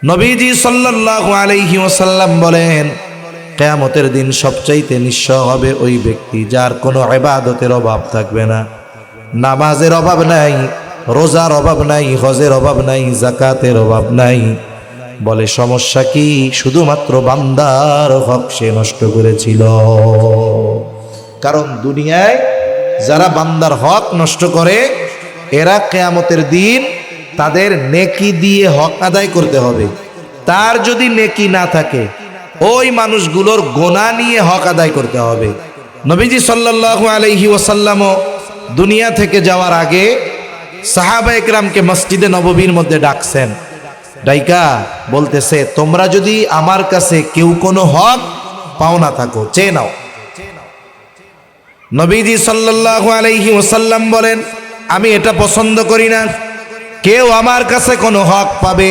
নবীজি সাল্লাল্লাহু আলাইহি ওয়াসাল্লাম বলেন, কিয়ামতের দিন সবচাইতে নিঃস্ব হবে ওই ব্যক্তি যার কোনো ইবাদতের অভাব থাকবে না। নামাজের অভাব নাই, রোজার অভাব নাই, হজের অভাব নাই, যাকাতের অভাব নাই। বলে সমস্যা কি? শুধুমাত্র বান্দার হক সে নষ্ট করেছিল। কারণ দুনিয়ায় যারা বান্দার হক নষ্ট করে এরা কিয়ামতের দিন তাদের নেকি দিয়ে হক আদায় করতে হবে। তার যদি নেকি না থাকে ওই মানুষগুলোর গুনাহ নিয়ে হক আদায় করতে হবে। নবীজি সাল্লাল্লাহু আলাইহি ওয়াসাল্লামও দুনিয়া থেকে যাওয়ার আগে সাহাবা একরামকে মসজিদে নববীর মধ্যে ডাকছেন। ডাইকা বলতেছে, তোমরা যদি আমার কাছে কেউ কোনো হক পাওনা থাকো চেয়ে নাও। নবীজি সাল্লাল্লাহু আলাইহি ওয়াসাল্লাম বলেন, আমি এটা পছন্দ করি না কেউ আমার কাছে কোনো হক পাবে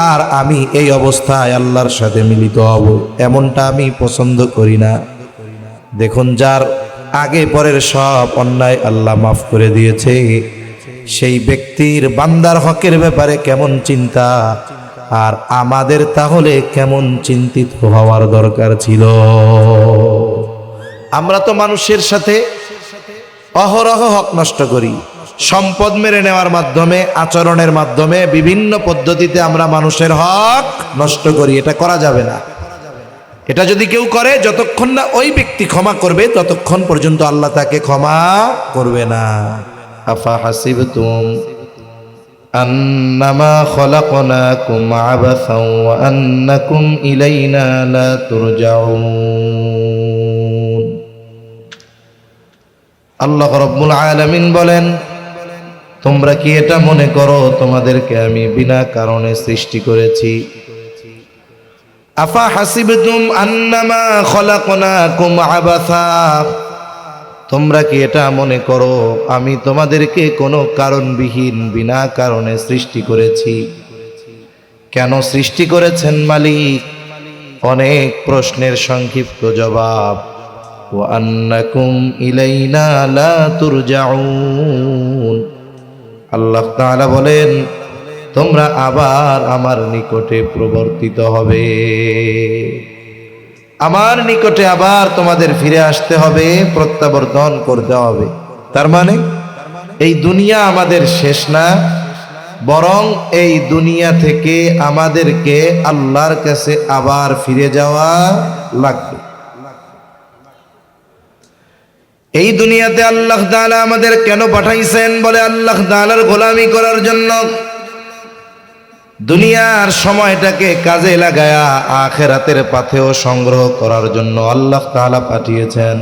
আর আমি এই অবস্থায় আল্লাহর সাথে মিলিত হব, এমনটা আমি পছন্দ করি না। দেখুন, যার আগে পরের সব অন্যায় আল্লাহ মাফ করে দিয়েছে, সেই ব্যক্তির বান্দার হকের ব্যাপারে কেমন চিন্তা, আর আমাদের তাহলে কেমন চিন্তিত হওয়ার দরকার ছিল। আমরা তো মানুষের সাথে অহরহ হক নষ্ট করি। সম্পদ মেরে নেওয়ার মাধ্যমে, আচরণের মাধ্যমে, বিভিন্ন পদ্ধতিতে আমরা মানুষের হক নষ্ট করি। এটা করা যাবে না। এটা যদি কেউ করে, যতক্ষণ না ওই ব্যক্তি ক্ষমা করবে ততক্ষণ পর্যন্ত আল্লাহ তাকে ক্ষমা করবে না। আফা হাসিবতুম আন্নামা খলাকনাকুম আবাসাও ওয়া আন্নাকুম ইলাইনা লা তুরজাউন। আল্লাহ রাব্বুল আলামিন বলেন, তোমরা কি এটা মনে করো তোমাদেরকে আমি বিনা কারণে সৃষ্টি করেছি? আফা হাসিবতুম আন্নামা খলাকনাকুম আবাসা, তোমরা কি এটা মনে করো আমি তোমাদেরকে কোনো কারণবিহীন বিনা কারণে সৃষ্টি করেছি? কেন সৃষ্টি করেছেন মালিক? অনেক প্রশ্নের সংক্ষিপ্ত জবাব, ওয়া আন্নাকুম ইলাইনা লা তুরজাউন। আল্লাহ তাআলা বলেন, তোমরা আবার আমার নিকটে প্রবর্তিত হবে, আমার নিকটে আবার তোমাদের ফিরে আসতে হবে, প্রত্যাবর্তন করতে হবে। তার মানে এই দুনিয়া আমাদের শেষ না, বরং এই দুনিয়া থেকে আমাদেরকে আল্লাহর কাছে আবার ফিরে যাওয়া লাগবে। এই দুনিয়াতে আল্লাহ তাআলা আমাদের কেন পাঠাইছেন? বলে আল্লাহ তাআলার গোলামি করার জন্য। দুনিয়ার সময়টাকে কাজে লাগায়া আখিরাতের পাথেও সংগ্রহ করার জন্য আল্লাহ তাআলা পাঠিয়েছেন।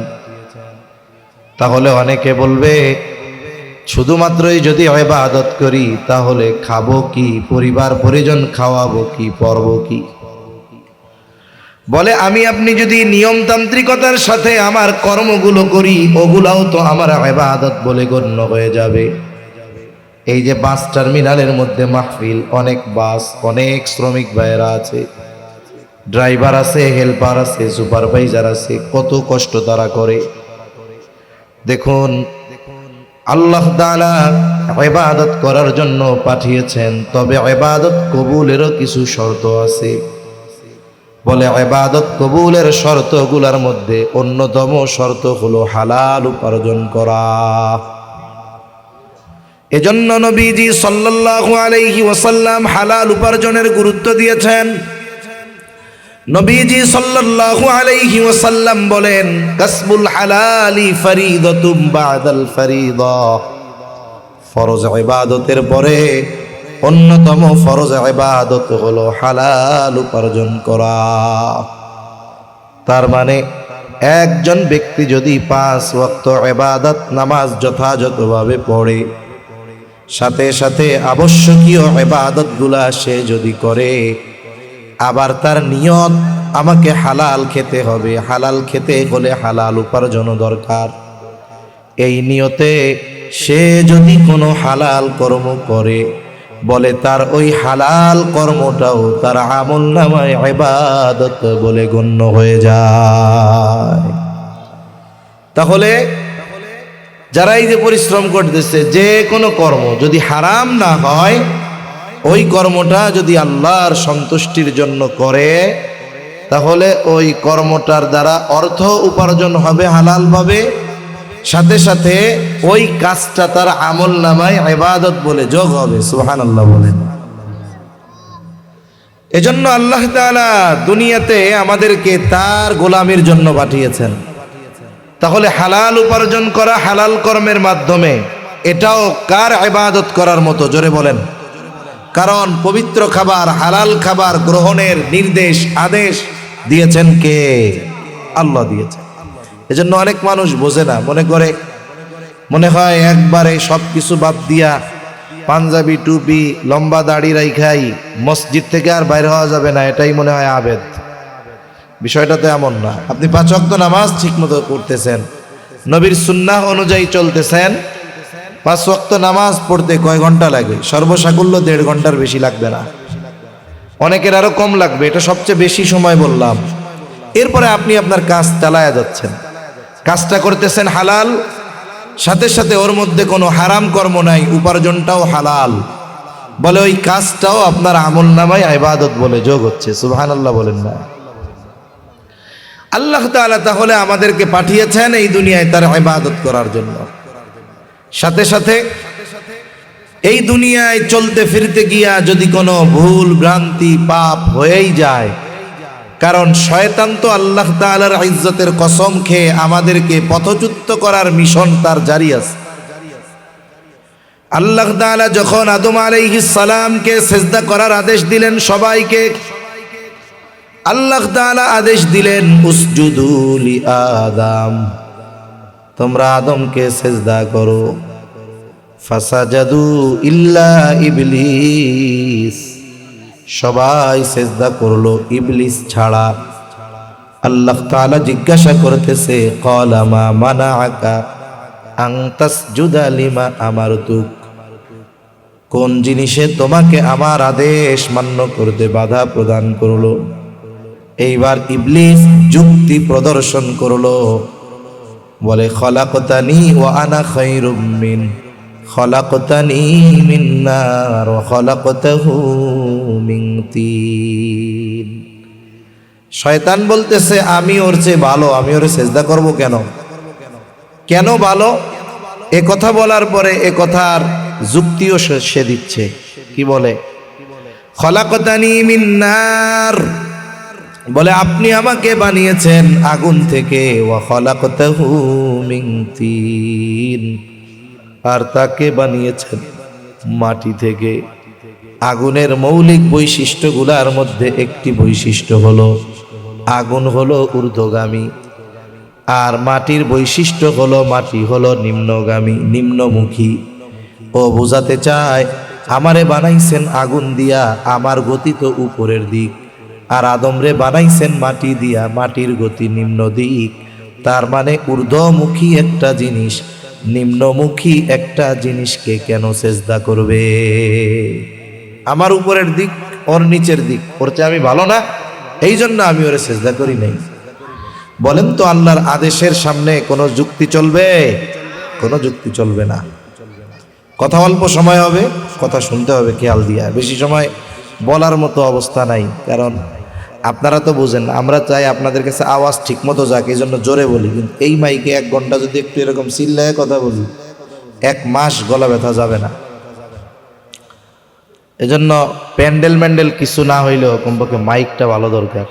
তাহলে অনেকে বলবে, শুধুমাত্রই যদি ইবাদত করি তাহলে খাবো কি, পরিবার পরিজন খাওয়াবো কি, পরবো কি? বলে আমি আপনি যদি নিয়মতান্ত্রিকতার সাথে আমার কর্মগুলো করি, ওগুলাও তো আমার ইবাদত বলে গণ্য হয়ে যাবে। এই যে বাস টার্মিনালের মধ্যে মাহফিল, অনেক বাস, অনেক শ্রমিক ভাইয়েরা আছে, ড্রাইভার আছে, হেল্পার আছে, সুপারভাইজার আছে, কত কষ্ট তারা করে। দেখুন, আল্লাহ তাআলা ইবাদত করার জন্য পাঠিয়েছেন, তবে ইবাদত কবুলেরও কিছু শর্ত আছে। বলে ইবাদত কবুলের শর্তগুলোর মধ্যে অন্যতম শর্ত হলো হালাল উপার্জন করা। এজন্য নবীজি সাল্লাল্লাহু আলাইহি ওয়াসাল্লাম হালাল উপার্জনের গুরুত্ব দিয়েছেন। নবীজি সাল্লাল্লাহু আলাইহি ওয়াসাল্লাম বলেন, কাসবুল হালালি ফরিদাতুম বাদাল ফরিদা। ফরজ ইবাদতের পরে অন্যতম ফরজ ইবাদত হলো হালাল উপার্জন করা। তার মানে একজন ব্যক্তি যদি 5 ওয়াক্ত ইবাদত নামাজ যথাযথভাবে পড়ে, সাথে সাথে আবশ্যকীয় ইবাদতগুলা সে যদি করে, আবার তার নিয়ত আমাকে হালাল খেতে হবে, হালাল খেতে হলে হালাল উপার্জন দরকার, এই নিয়তে সে যদি কোনো হালাল কর্ম করে, বলে তার ওই হালাল কর্মটাও তার আমলনামায় ইবাদত বলে গণ্য হয়ে যায়। তাহলে যারা এই যে পরিশ্রম করতেছে, যে কোনো কর্ম যদি হারাম না হয় ওই কর্মটা যদি আল্লাহর সন্তুষ্টির জন্য করে, তাহলে ওই কর্মটার দ্বারা অর্থ উপার্জন হবে হালালভাবে, সাথে সাথে ওই কাজটা তার আমল নামায় ইবাদত বলে যোগ হবে। সুবহানাল্লাহ বলেন। এজন্য আল্লাহ তাআলা দুনিয়াতে আমাদেরকে তার গোলামির জন্য পাঠিয়েছেন। তাহলে হালাল উপার্জন করা হালাল কর্মের মাধ্যমে, এটাও কার ইবাদত করার মতো? জোরে বলেন। কারণ পবিত্র খাবার, হালাল খাবার গ্রহণের নির্দেশ, আদেশ দিয়েছেন কে? আল্লাহ দিয়েছেন। এজন্য অনেক মানুষ বোঝে না, মনে হয় একবারে সব কিছু বাদ দিয়া পাঞ্জাবি টুপি লম্বা দাড়ি রাইখাই মসজিদ থেকে আর বাইরে হওয়া যাবে না, এটাই মনে হয় আবেদ। বিষয়টা তো এমন না। আপনি 5 ওয়াক্ত নামাজ ঠিকমতো করতেছেন, নবীর সুন্নাহ অনুযায়ী চলতেছেন, 5 ওয়াক্ত নামাজ পড়তে কয় ঘন্টা লাগে? সর্বসাকুল্য 1.5 ঘন্টার বেশি লাগবে না, অনেকের আরো কম লাগবে, এটা সবচেয়ে বেশি সময় বললাম। এরপরে আপনি আপনার কাজ চালায়া যাচ্ছেন, কাজটা করতেছেন হালাল, সাথে সাথে ওর মধ্যে কোনো হারাম কর্ম নাই, উপার্জনটাও হালাল, বলে ওই কাজটাও আপনার আমল নামায় ইবাদত বলে যোগ হচ্ছে। সুবহানাল্লাহ বলেন না? আল্লাহ তাআলা তাহলে আমাদেরকে পাঠিয়েছেন এই দুনিয়ায় তার ইবাদত করার জন্য। সাথে সাথে এই দুনিয়ায় চলতে ফিরতে গিয়া যদি কোনো ভুল ভ্রান্তি পাপ হয়েই যায়, কারণ শয়তান তো আল্লাহ তাআলার ইজ্জতের কসম খেয়ে আমাদেরকে পথচ্যুত করার মিশন তার জারি আছে। আল্লাহ তাআলা যখন আদম আলাইহিস সালামকে সিজদা করার আদেশ দিলেন সবাইকে, আল্লাহ তাআলা আদেশ দিলেন উসজুদু লি আদম, তোমরা আদমকে সিজদা করো। ফাসাজাদু ইল্লা ইবলিস, সবাই সিজদা করলো ইবলিস ছাড়া। আল্লাহ তাআলা জিজ্ঞাসা করতেছে ক্বালা মা মানাআকা আন তাসজুদা লিমা আমারতুক, কোন জিনিসে তোমাকে আমার আদেশ মান্য করতে বাধা প্রদান করলো? এইবার ইবলিস যুক্তি প্রদর্শন করলো, বলে খলাকতানি ওয়া আনা খায়রুম মিন, খলাকতানি মিন নার ওয়া খলাকতাহু মিন তিন। শয়তান বলতেছে আমি ওর চেয়ে ভালো, আমি ওরে সিজদা করব কেন? কেন ভালো? এ কথা বলার পরে এ কথার যুক্তিও সে দিচ্ছে। কি বলে? খলাকতানি মিন নার, বলে আপনি আমাকে বানিয়েছেন আগুন থেকে, ওয়া খলাকতাহু মিন তিন, আর তাকে বানিয়েছেন মাটি থেকে। আগুনের মৌলিক বৈশিষ্ট্যগুলোর মধ্যে একটি বৈশিষ্ট্য হলো আগুন হলো ঊর্ধ্বগামী, আর মাটির বৈশিষ্ট্য হলো মাটি হলো নিম্নগামী, নিম্নমুখী। ও বোঝাতে চায় আমারে বানাইছেন আগুন দিয়া, আমার গতি তো উপরের দিক, আর আদমরে বানাইছেন মাটি দিয়া, মাটির গতি নিম্ন দিক। তার মানে ঊর্ধ্বমুখী একটা জিনিস নিম্নমুখী একটা জিনিসকে কেন সিজদা করবে? আমার উপরের দিক ওর নিচের দিক, ওর চেয়ে আমি ভালো না, এই জন্য আমি ওরে সিজদা করি নাই। বলেন তো আল্লাহর আদেশের সামনে কোনো যুক্তি চলবে? কোনো যুক্তি চলবে না। কথা অল্প সময় হবে, কথা শুনতে হবে খেয়াল দিয়া, বেশি সময় বলার মতো অবস্থা নাই। কারণ আপনারা তো বুঝেন, আমরা চাই আপনাদের কাছে আওয়াজ ঠিক মতো যাক, এই জন্য জোরে বলি। কিন্তু এই মাইকে 1 ঘন্টা যদি একটু এরকম চিল্লায় কথা বলি, 1 মাস গলা ব্যথা যাবে না। এজন্য প্যান্ডেল কিছু না হইলেও কমপক্ষে মাইকটা ভালো দরকার।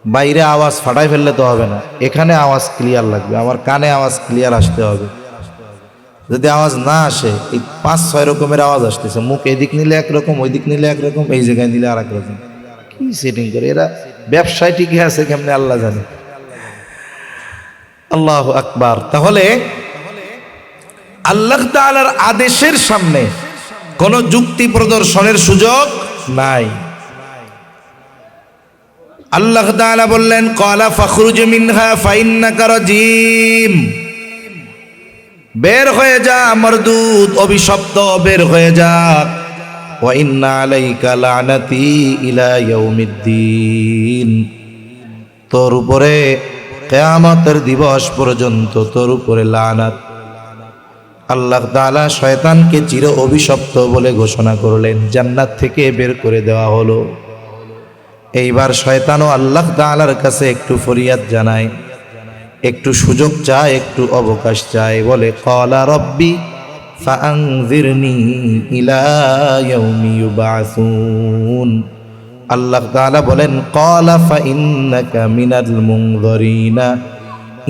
বাইরে আওয়াজ ফাটাই ফেললে তো হবে না, এখানে আওয়াজ ক্লিয়ার লাগবে, আমার কানে আওয়াজ ক্লিয়ার আসতে হবে। যদি আওয়াজ না আসে, এই 5-6 রকমের আওয়াজ আসতেছে, মুখ এদিক নিলে একরকম, ওই দিক নিলে একরকম, এই জায়গায় নিলে আর একরকম। কি সেটিং করে এরা? ব্যবসায় টিকে আছে কেমনে আল্লাহ জানে। আল্লাহু আকবার। তাহলে আল্লাহ তাআলার আদেশের সামনে কোনো যুক্তি প্রদর্শনের সুযোগ নাই। আল্লাহ তাআলা বললেন ক্বালা ফাখরুজ মিনহা ফাইন্নাকা রাজিম, বের হয়ে যা মরদুদ, অভিশপ্ত, বের হয়ে যা। ওয়া ইন্না আলাইকা লানাতি ইলা ইয়াউমিদ্দিন, তোর উপরে কিয়ামতের দিবস পর্যন্ত তোর উপরে লানাত। আল্লাহ তাআলা শয়তানকে চির অভিশপ্ত বলে ঘোষণা করলেন, জান্নাত থেকে বের করে দেওয়া হলো। এইবার শয়তানও আল্লাহ তাআলার কাছে একটু ফরিয়াদ জানায়, একটু সুযোগ চায়, একটু অবকাশ চায়, বলে ক্বালা রব্বি ফাআনযিরনি ইলা ইয়াউমি ইউবআসুন। আল্লাহ তাআলা বলেন ক্বালা ফাইন্নাকা মিনাল মুনযিরিনা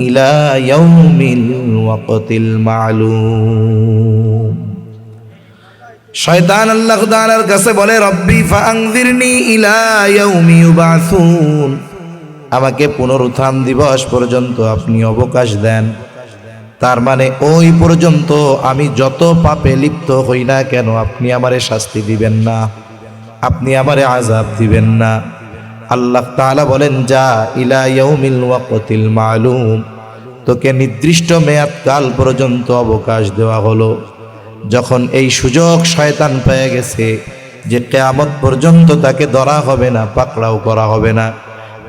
ইলা ইয়াউমিল ওয়াক্তিল মা'লুম। শয়তান আল্লাহ তাআলার কাছে বলে, রব্বি ফাআনযিরনি ইলা ইয়াউমি ইউবআসুন, আমাকে পুনরুত্থান দিবস পর্যন্ত আপনি অবকাশ দেন। তার মানে ওই পর্যন্ত আমি যত পাপে লিপ্ত হই না কেন আপনি আমারে শাস্তি দিবেন না, আপনি আমারে আযাব দিবেন না। আল্লাহ তাআলা বলেন, যা ইলা ইয়াউমিল ওয়াক্তিল মা'লুম, তোকে নির্দিষ্ট মেয়াদ কাল পর্যন্ত অবকাশ দেওয়া হলো। যখন এই সুযোগ শয়তান পেয়ে গেছে যে কিয়ামত পর্যন্ত তাকে ধরা হবে না, পাকড়াও করা হবে না,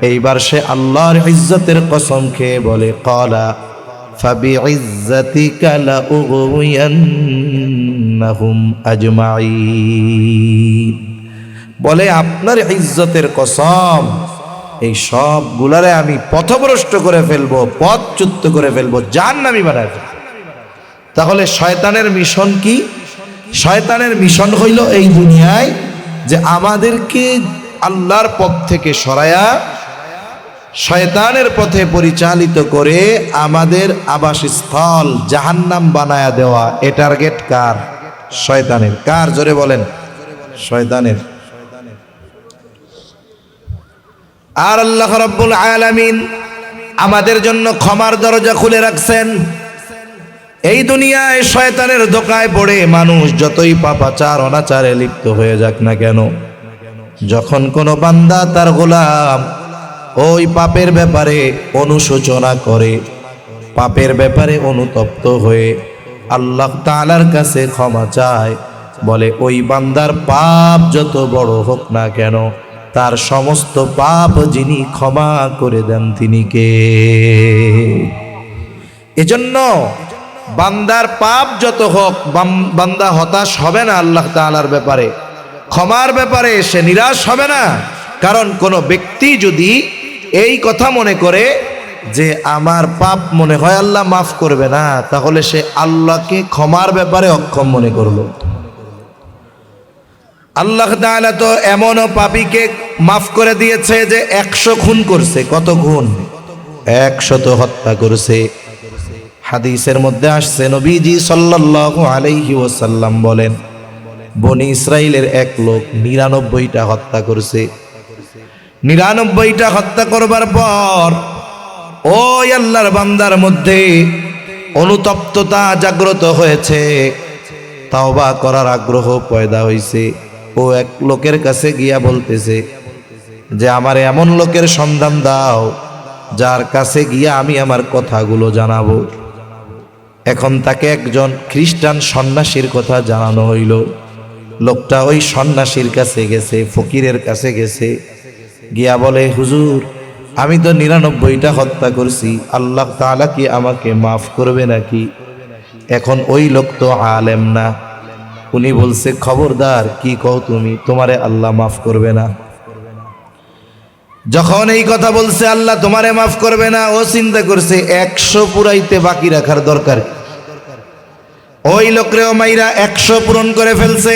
এইবার সে আল্লাহর ইজ্জতের কসম খেয়ে বলে ক্বালা ফাবিইজ্জাতিকা লাউগওয়িয়ান্নাহুম আজমাইন, বলে আপনার ইজ্জতের কসম, এই সবগুলারে আমি পথভ্রষ্ট করে ফেলবো, পথচ্যুত করে ফেলবো, জাহান্নামী বানায় ফেলবো। তাহলে শয়তানের মিশন কি? শয়তানের মিশন হইল এই দুনিয়ায় যে আমাদেরকে আল্লাহর পথ থেকে সরায়া শয়তানের পথে পরিচালিত করে আমাদের আবাসস্থল জাহান্নাম বানায়া দেওয়া। এ টার্গেট কার? শয়তানের। কার? জোরে বলেন। শয়তানের। আর আল্লাহ রাব্বুল আলামিন আমাদের জন্য ক্ষমার দরজা খুলে রাখছেন। এই দুনিয়ায় শয়তানের ধোঁকায় পড়ে মানুষ যতই পাপাচার অনাচারে লিপ্ত হয়ে যাক না কেন, যখন কোনো বান্দা তার গোলাম ওই পাপের ব্যাপারে অনুশোচনা করে, পাপের ব্যাপারে অনুতপ্ত হয়ে আল্লাহ তাআলার কাছে ক্ষমা চায়, বলে ওই বান্দার পাপ যত বড় হোক না কেন তার সমস্ত পাপ যিনি ক্ষমা করে দেন তিনি কে? এজন্য বান্দার পাপ যত হোক বান্দা হতাশ হবে না আল্লাহ তাআলার ব্যাপারে, ক্ষমার ব্যাপারে সে নিরাশ হবে না। কারণ কোনো ব্যক্তি যদি এই কথা মনে করে যে আমার পাপ মনে হয় আল্লাহ মাফ করবে না, তাহলে সে আল্লাহকে ক্ষমার ব্যাপারে অক্ষম মনে করলো। আল্লাহ তাআলা তো এমনও পাপীকে মাফ করে দিয়েছে যে 100 খুন করছে। কত খুন? 100 হত্যা করছে। হাদিসের মধ্যে আসছে নবীজি সাল্লাল্লাহু আলাইহি ওয়াসাল্লাম বলেন, বনি ইসরাইলের এক লোক 99টা হত্যা করছে। 99টা হত্যা করবার পর ওই আল্লাহর বান্দার মধ্যে অনুতপ্ততা জাগ্রত হয়েছে, তাওবা করার আগ্রহ পয়দা হয়েছে। ও এক লোকের কাছে গিয়া বলতেছে যে আমার এমন লোকের সন্ধান দাও যার কাছে গিয়া আমি আমার কথাগুলো জানাবো। এখন তাকে একজন খ্রিস্টান সন্ন্যাসীর কথা জানানো হইল। লোকটা ওই সন্ন্যাসীর কাছে গেছে, ফকিরের কাছে গেছে, গিয়া বলে, হুজুর আমি তো 99টা হত্যা করছি, আল্লাহ তাআলা কি আমাকে মাফ করবে নাকি? এখন ওই লোক তো আলেম না, উনি বলছে, খবরদার, কি কও তুমি, তোমারে আল্লাহ মাফ করবে না। যখন এই কথা বলছে আল্লাহ তোমারে মাফ করবে না, ও চিন্তা করছে 100 পুরাইতে বাকি রাখার দরকার। ওই লোকরেও মাইরা 100 পূরণ করে ফেলছে।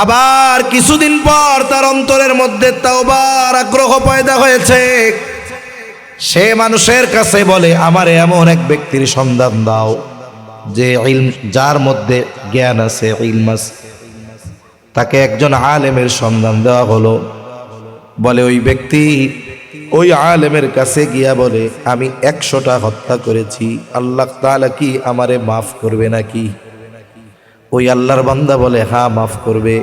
আবার কিছুদিন পর তার অন্তরের মধ্যে তাওবার আগ্রহ পয়দা হয়েছে। সে মানুষের কাছে বলে, আমার এমন এক ব্যক্তির সন্ধান দাও যে ইলম, যার মধ্যে জ্ঞান আছে, ইলম আছে। তাকে একজন আলেমের সন্ধান দেওয়া হলো। বলে ওই ব্যক্তি ওই আলেমের কাছে গিয়া বলে, আমি 100টা হত্যা করেছি, আল্লাহ তাআলা কি আমারে মাফ করবে নাকি? ওই আল্লাহর বান্দা বলে, হ্যাঁ মাফ করবে,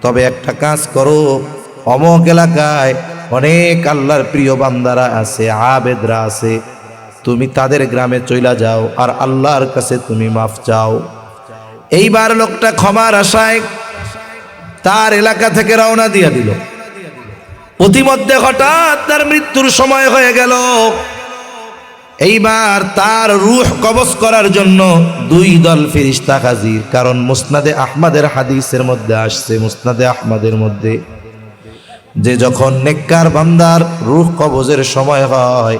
তবে একটা কাজ করো, অমুক এলাকায় অনেক আল্লাহর প্রিয় বান্দারা আছে, আবেদরা আছে, তুমি তাদের গ্রামে চইলা যাও আর আল্লাহর কাছে তুমি মাফ চাও। এইবার লোকটা ক্ষমার আশায় তার এলাকা থেকে রওনা দিয়া দিল। প্রতিমধ্যে হঠাৎ তার মৃত্যুর সময় হয়ে গেল। এইবার তার রূহ কবজ করার জন্য দুই দল ফেরেশতা হাজির। কারণ মুসনাদে আহমদের হাদিসের মধ্যে আসছে, মুসনাদে আহমদের মধ্যে, যে যখন নেককার বান্দার রূহ কবজের সময় হয়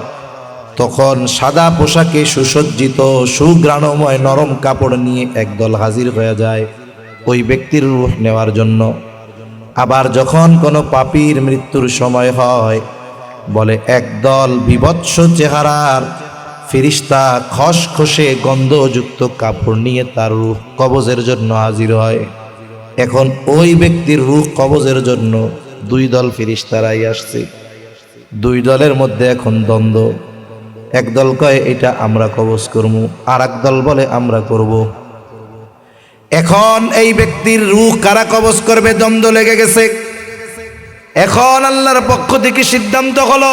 তখন সাদা পোশাকে সুসজ্জিত সুঘ্রাণময় নরম কাপড় নিয়ে একদল হাজির হয়ে যায় ওই ব্যক্তির রূহ নেওয়ার জন্য। আবার যখন কোনো পাপীর মৃত্যুর সময় হয়, বলে একদল বিভৎস চেহারার ফেরেশতা খসখসে গন্ধযুক্ত কাপড় নিয়ে তার রূহ কবজের জন্য হাজির হয়। এখন ওই ব্যক্তির রূহ কবজের জন্য দুই দল ফেরেশতারাই আসছে। দুই দলের মধ্যে এখন দ্বন্দ্ব। একদল কয় এটা আমরা কবজ করব, আর এক দল বলে আমরা করব। এখন এই ব্যক্তির রূহ কারা কবজ করবে দ্বন্দ্ব লেগে গেছে। এখন আল্লাহর পক্ষ থেকে সিদ্ধান্ত হলো,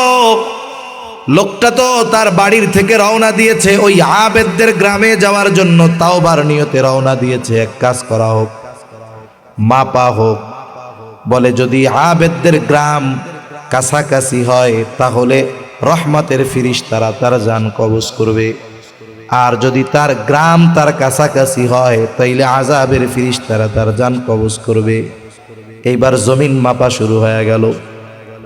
লোকটা তো তার বাড়ির থেকে রওনা দিয়েছে ওই আবেদদের গ্রামে যাওয়ার জন্য, তাওবার নিয়তে রওনা দিয়েছে। এক কাজ করা হোক, মাপা হোক। বলে যদি আবেদদের গ্রাম কাছাকাছি হয় তাহলে রহমতের ফেরেশতারা তার জান কবজ করবে, আর যদি তার গ্রাম তার কাছাকাছি হয় তাইলে আযাবের ফেরেশতারা তার জান কবজ করবে। এইবার জমিন মাপা শুরু হয়ে গেল।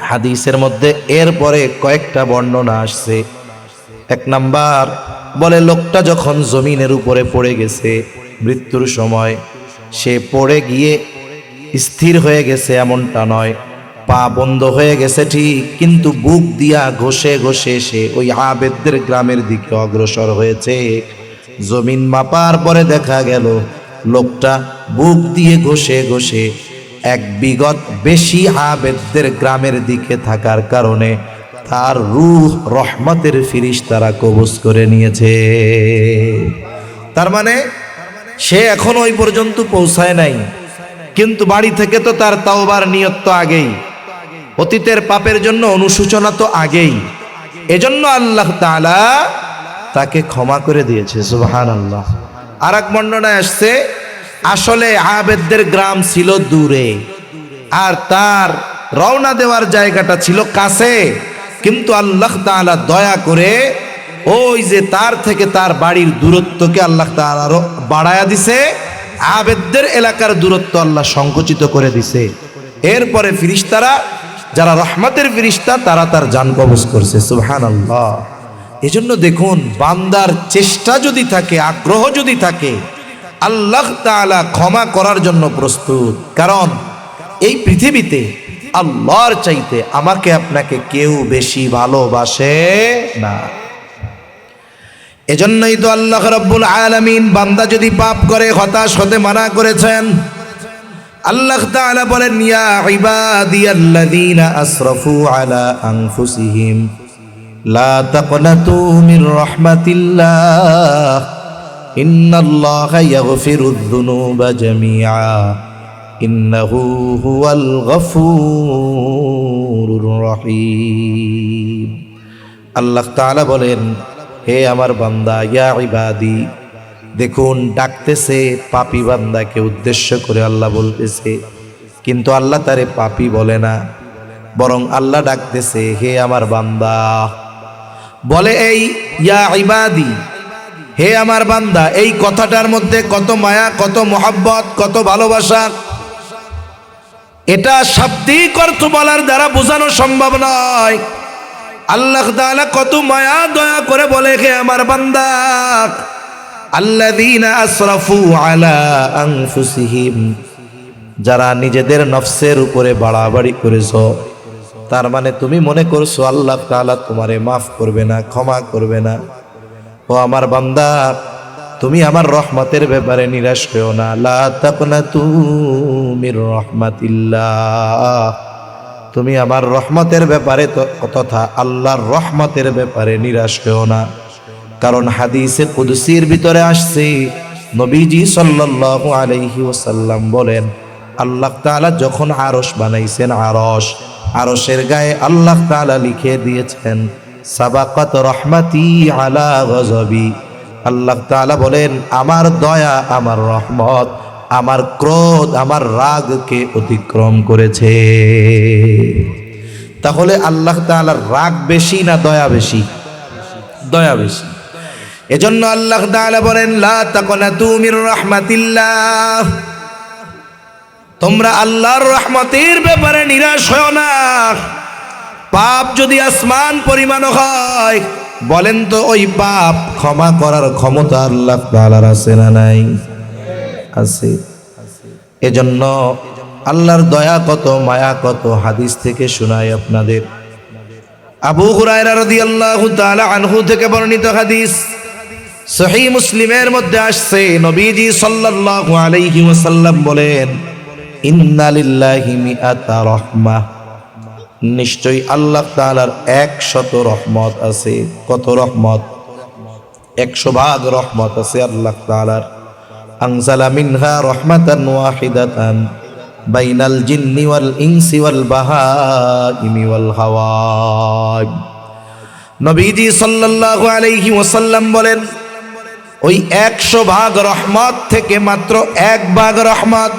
হাদিসের মধ্যে এরপরে কয়েকটা বর্ণনা আসছে। এক নাম্বার বলে লোকটা যখন জমিনের উপরে পড়ে গেছে মৃত্যুর সময়, সে পড়ে গিয়ে স্থির হয়ে গেছে এমনটা নয়, পা বন্ধ হয়ে গেছে ঠিক, কিন্তু বুক দিয়া ঘষে ঘষে সে ওই আবেদদের গ্রামের দিকে অগ্রসর হয়েছে। জমিন মাপার পরে দেখা গেল লোকটা বুক দিয়ে ঘষে ঘষে এক বিগত বেশি আবেদদের গ্রামের দিকে থাকার কারণে তার রূহ রহমতের ফেরেশতারা কবজ করে নিয়েছে। তার মানে সে এখন ওই পর্যন্ত পৌঁছায় নাই, কিন্তু বাড়ি থেকে তো তার তাওবার নিয়ত তো আগেই, অতীতের পাপের জন্য অনুশোচনা তো আগেই। এজন্য আল্লাহ তাআলা তাকে ক্ষমা করে দিয়েছে। সুবহানাল্লাহ। আর এক বর্ণনায় আসছে আসলে আবেদদের গ্রাম ছিল দূরে আর তার রওনা দেওয়ার জায়গাটা ছিল কাছে, কিন্তু আল্লাহ তাআলা দয়া করে ওই যে তার থেকে তার বাড়ির দূরত্বকে আল্লাহ তাআলা আরো বাড়ায়া দিছে, আবেদদের এলাকার দূরত্ব আল্লাহ সংকুচিত করে দিছে। এরপরে ফেরেশতারা যারা রহমতের ফেরেশতা তারা তার জান কবজ করছে। সুবহানাল্লাহ। এজন্য দেখুন, বান্দার চেষ্টা যদি থাকে, আগ্রহ যদি থাকে, আল্লাহ তাআলা ক্ষমা করার জন্য প্রস্তুত। কারণ এই পৃথিবীতে আল্লাহর চাইতে আমাকে আপনাকে কেউ বেশি ভালোবাসে না। এজন্যই তো আল্লাহ রাব্বুল আলামিন বান্দা যদি পাপ করে হতাশ হতে মানা করেছেন। আল্লাহ তাআলা বলেন, ইয়া ইবাদিয়াল্লাযীনা আসরাফু আলা আনফুসিহিম লা তাকনাতু মির রাহমাতিল্লাহ ইন্নাল্লাহা ইয়াগফিরুয যুনুবা জামিআ ইন্নাহু হুয়াল গফুরুর রহিম। আল্লাহ তাআলা বলেন, হে আমার বান্দা, ইয়া ইবাদি। দেখুন, ডাকতেছে পাপী বান্দাকে উদ্দেশ্য করে আল্লাহ বলতেছে, কিন্তু আল্লাহ তারে পাপী বলে না, বরং আল্লাহ ডাকতেছে হে আমার বান্দা। বলে এই ইয়া ইবাদি, হে আমার বান্দা, এই কথাটার মধ্যে কত মায়া, কত মোহাব্বত, কত ভালোবাসা, এটা শাব্দিক অর্থ বলার দ্বারা বোঝানো সম্ভব নয়। আল্লাহ তাআলা কত মায়া দয়া করে বলে, হে আমার বান্দা, আল্লাযীনা আসরাফু আলা আনফুসিহিম, যারা নিজেদের নফসের উপরে বাড়াবাড়ি করেছো। তার মানে তুমি মনে করছো আল্লাহ তাআলা তোমারে মাফ করবে না, ক্ষমা করবে না। ও আমার বান্দা, তুমি আমার রহমতের ব্যাপারে নিরাশ হও না। লা তাকনাতু মির রাহমাতিল্লাহ, তুমি আমার রহমতের ব্যাপারে তথা আল্লাহর রহমতের ব্যাপারে নিরাশ হও না। কারণ হাদিসে কুদসির ভিতরে আসছে, নবীজি সাল্লাল্লাহু আলাইহি ওয়াসাল্লাম বলেন, আল্লাহ তাআলা যখন আরশ বানাইছেন, আরশের গায়ে আল্লাহ তাআলা লিখে দিয়েছেন সাবাকাত রহমাতি আলা গযবি। আল্লাহ তাআলা বলেন, আমার দয়া, আমার রহমত, আমার ক্রোধ, আমার রাগকে অতিক্রম করেছে। তাহলে আল্লাহ তাআলার রাগ বেশি না দয়া বেশি? দয়া বেশি। এজন্য আল্লাহ তাআলা বলেন, লা তাকনাতু মির রাহমাতিল্লাহ, তোমরা আল্লাহর রহমতের ব্যাপারে নিরাশ হয় না। পাপ যদি আসমান পরিমাণ হয়, বলেন তো ওই পাপ ক্ষমা করার ক্ষমতা আল্লাহ তাআলার আছে না নাই? আছে। এজন্য আল্লাহর দয়া কত, মায়া কত, হাদিস থেকে শোনাই আপনাদের। আবু হুরায়রা রাদিয়াল্লাহু তাআলা আনহু থেকে বর্ণিত হাদিস, সহিহ মুসলিমের মধ্যে আসছে, নবীজি সাল্লাল্লাহু আলাইহি ওয়াসাল্লাম বলেন, ইন্না লিল্লাহি মিআতা রাহমাহ, নিশ্চয়ই আল্লাহ তাআলার 100 রহমত আছে। কত রহমত? 100 ভাগ রহমত আছে আল্লাহ তাআলার। আনজালা মিনহা রাহমাতান ওয়াহিদাতান বাইনাল জিন্নি ওয়াল ইনসি ওয়াল বাহাইমি ওয়াল হাওয়াই। নবীজি সাল্লাল্লাহু আলাইহি ওয়াসাল্লাম বলেন, ওই 100 ভাগ রহমত থেকে মাত্র 1 ভাগ রহমত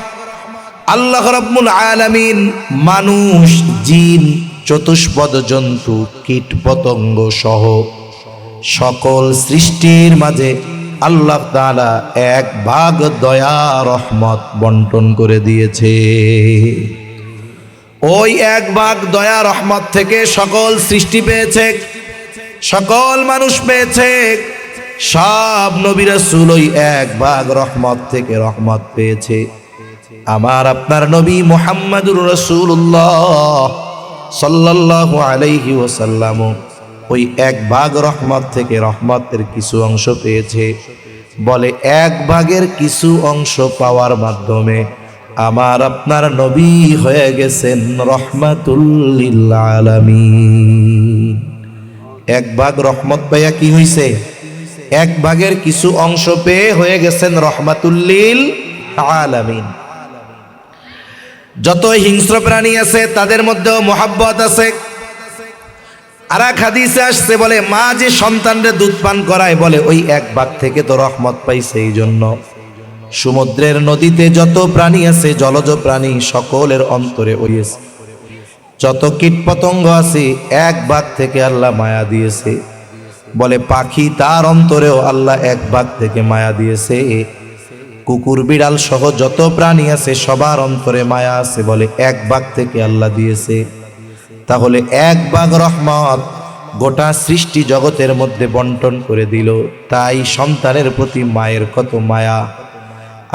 আল্লাহ রাব্বুল আলামিন মানুষ, জিন, চতুষ্পদ জন্তু, কীট পতঙ্গ সহ সকল সৃষ্টির মাঝে আল্লাহ তাআলা 1 ভাগ দয়া রহমত বন্টন করে দিয়েছে। ওই 1 ভাগ দয়া রহমত থেকে সকল সৃষ্টি পেয়েছে, সকল মানুষ পেয়েছে, সব নবী রাসূল ওই 1 ভাগ রহমত থেকে রহমত পেয়েছে। আমার আপনার নবী মুহাম্মদুর রাসূলুল্লাহ সাল্লাল্লাহু আলাইহি ওয়াসাল্লাম ওই 1 ভাগ রহমত থেকে রহমতের কিছু অংশ পেয়েছে। বলে 1 ভাগের কিছু অংশ পাওয়ার মাধ্যমে আমার আপনার নবী হয়ে গেছেন রহমাতুল লিল আলামিন। 1 ভাগ রহমত পাইয়া কি হইছে? 1 ভাগের কিছু অংশ পেয়ে হয়ে গেছেন রহমাতুল লিল আলামিন। যত হিংস্র প্রাণী আছে তাদের মধ্যেও মোহাব্বত আছে। আর এক হাদিসে আসছে, বলে মা যে সন্তানরে দুধ পান করায়, বলে ওই 1 ভাগ থেকে তো রহমত পাইছে। এই জন্য সমুদ্রের নদীতে যত প্রাণী আছে, জলজ প্রাণী, সকলের অন্তরে ওই যত কীট পতঙ্গ আছে 1 ভাগ থেকে আল্লাহ মায়া দিয়েছে। বলে পাখি, তার অন্তরেও আল্লাহ 1 ভাগ থেকে মায়া দিয়েছে। কুকুর বিড়াল সহ যত প্রাণী আছে সবার অন্তরে মায়া আছে, বলে 1 ভাগ থেকে আল্লাহ দিয়েছে। তাহলে 1 ভাগ রহমত গোটা সৃষ্টি জগতের মধ্যে বন্টন করে দিল। তাই সন্তানের প্রতি মায়ের কত মায়া।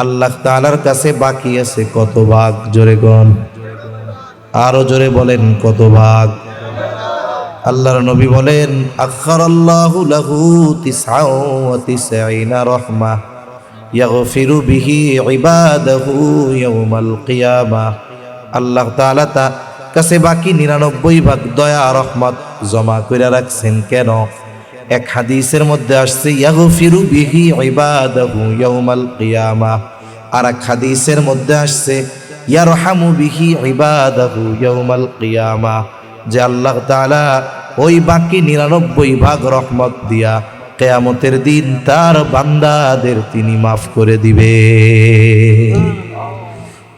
আল্লাহ তাআলার কাছে বাকি আছে কত ভাগ? জোরে কোন, আরো জোরে বলেন, কত ভাগ? আল্লাহর নবী বলেন, আখারাল্লাহু লাহু 99 রহমা ইয়াগফিরু বিহি ইবাদাহু ইয়াউমাল কিয়ামাহ। আল্লাহ তাআলা তা কাছে বাকি 99 ভাগ দয়া রহমত জমা করে রাখছেন। কেন? এক হাদিসের মধ্যে আসছে ইয়াগফিরু বিহি ইবাদাহু ইয়াউমাল কিয়ামাহ, আর এক হাদিসের মধ্যে আসছে ইয়ারহামু বিহি ইবাদাহু ইয়াউমাল কিয়ামাহ, যে আল্লাহ তাআলা ওই বাকি 99 ভাগ রহমত দিয়া কিয়ামতের দিন তার বান্দাদের তিনি মাফ করে দিবে।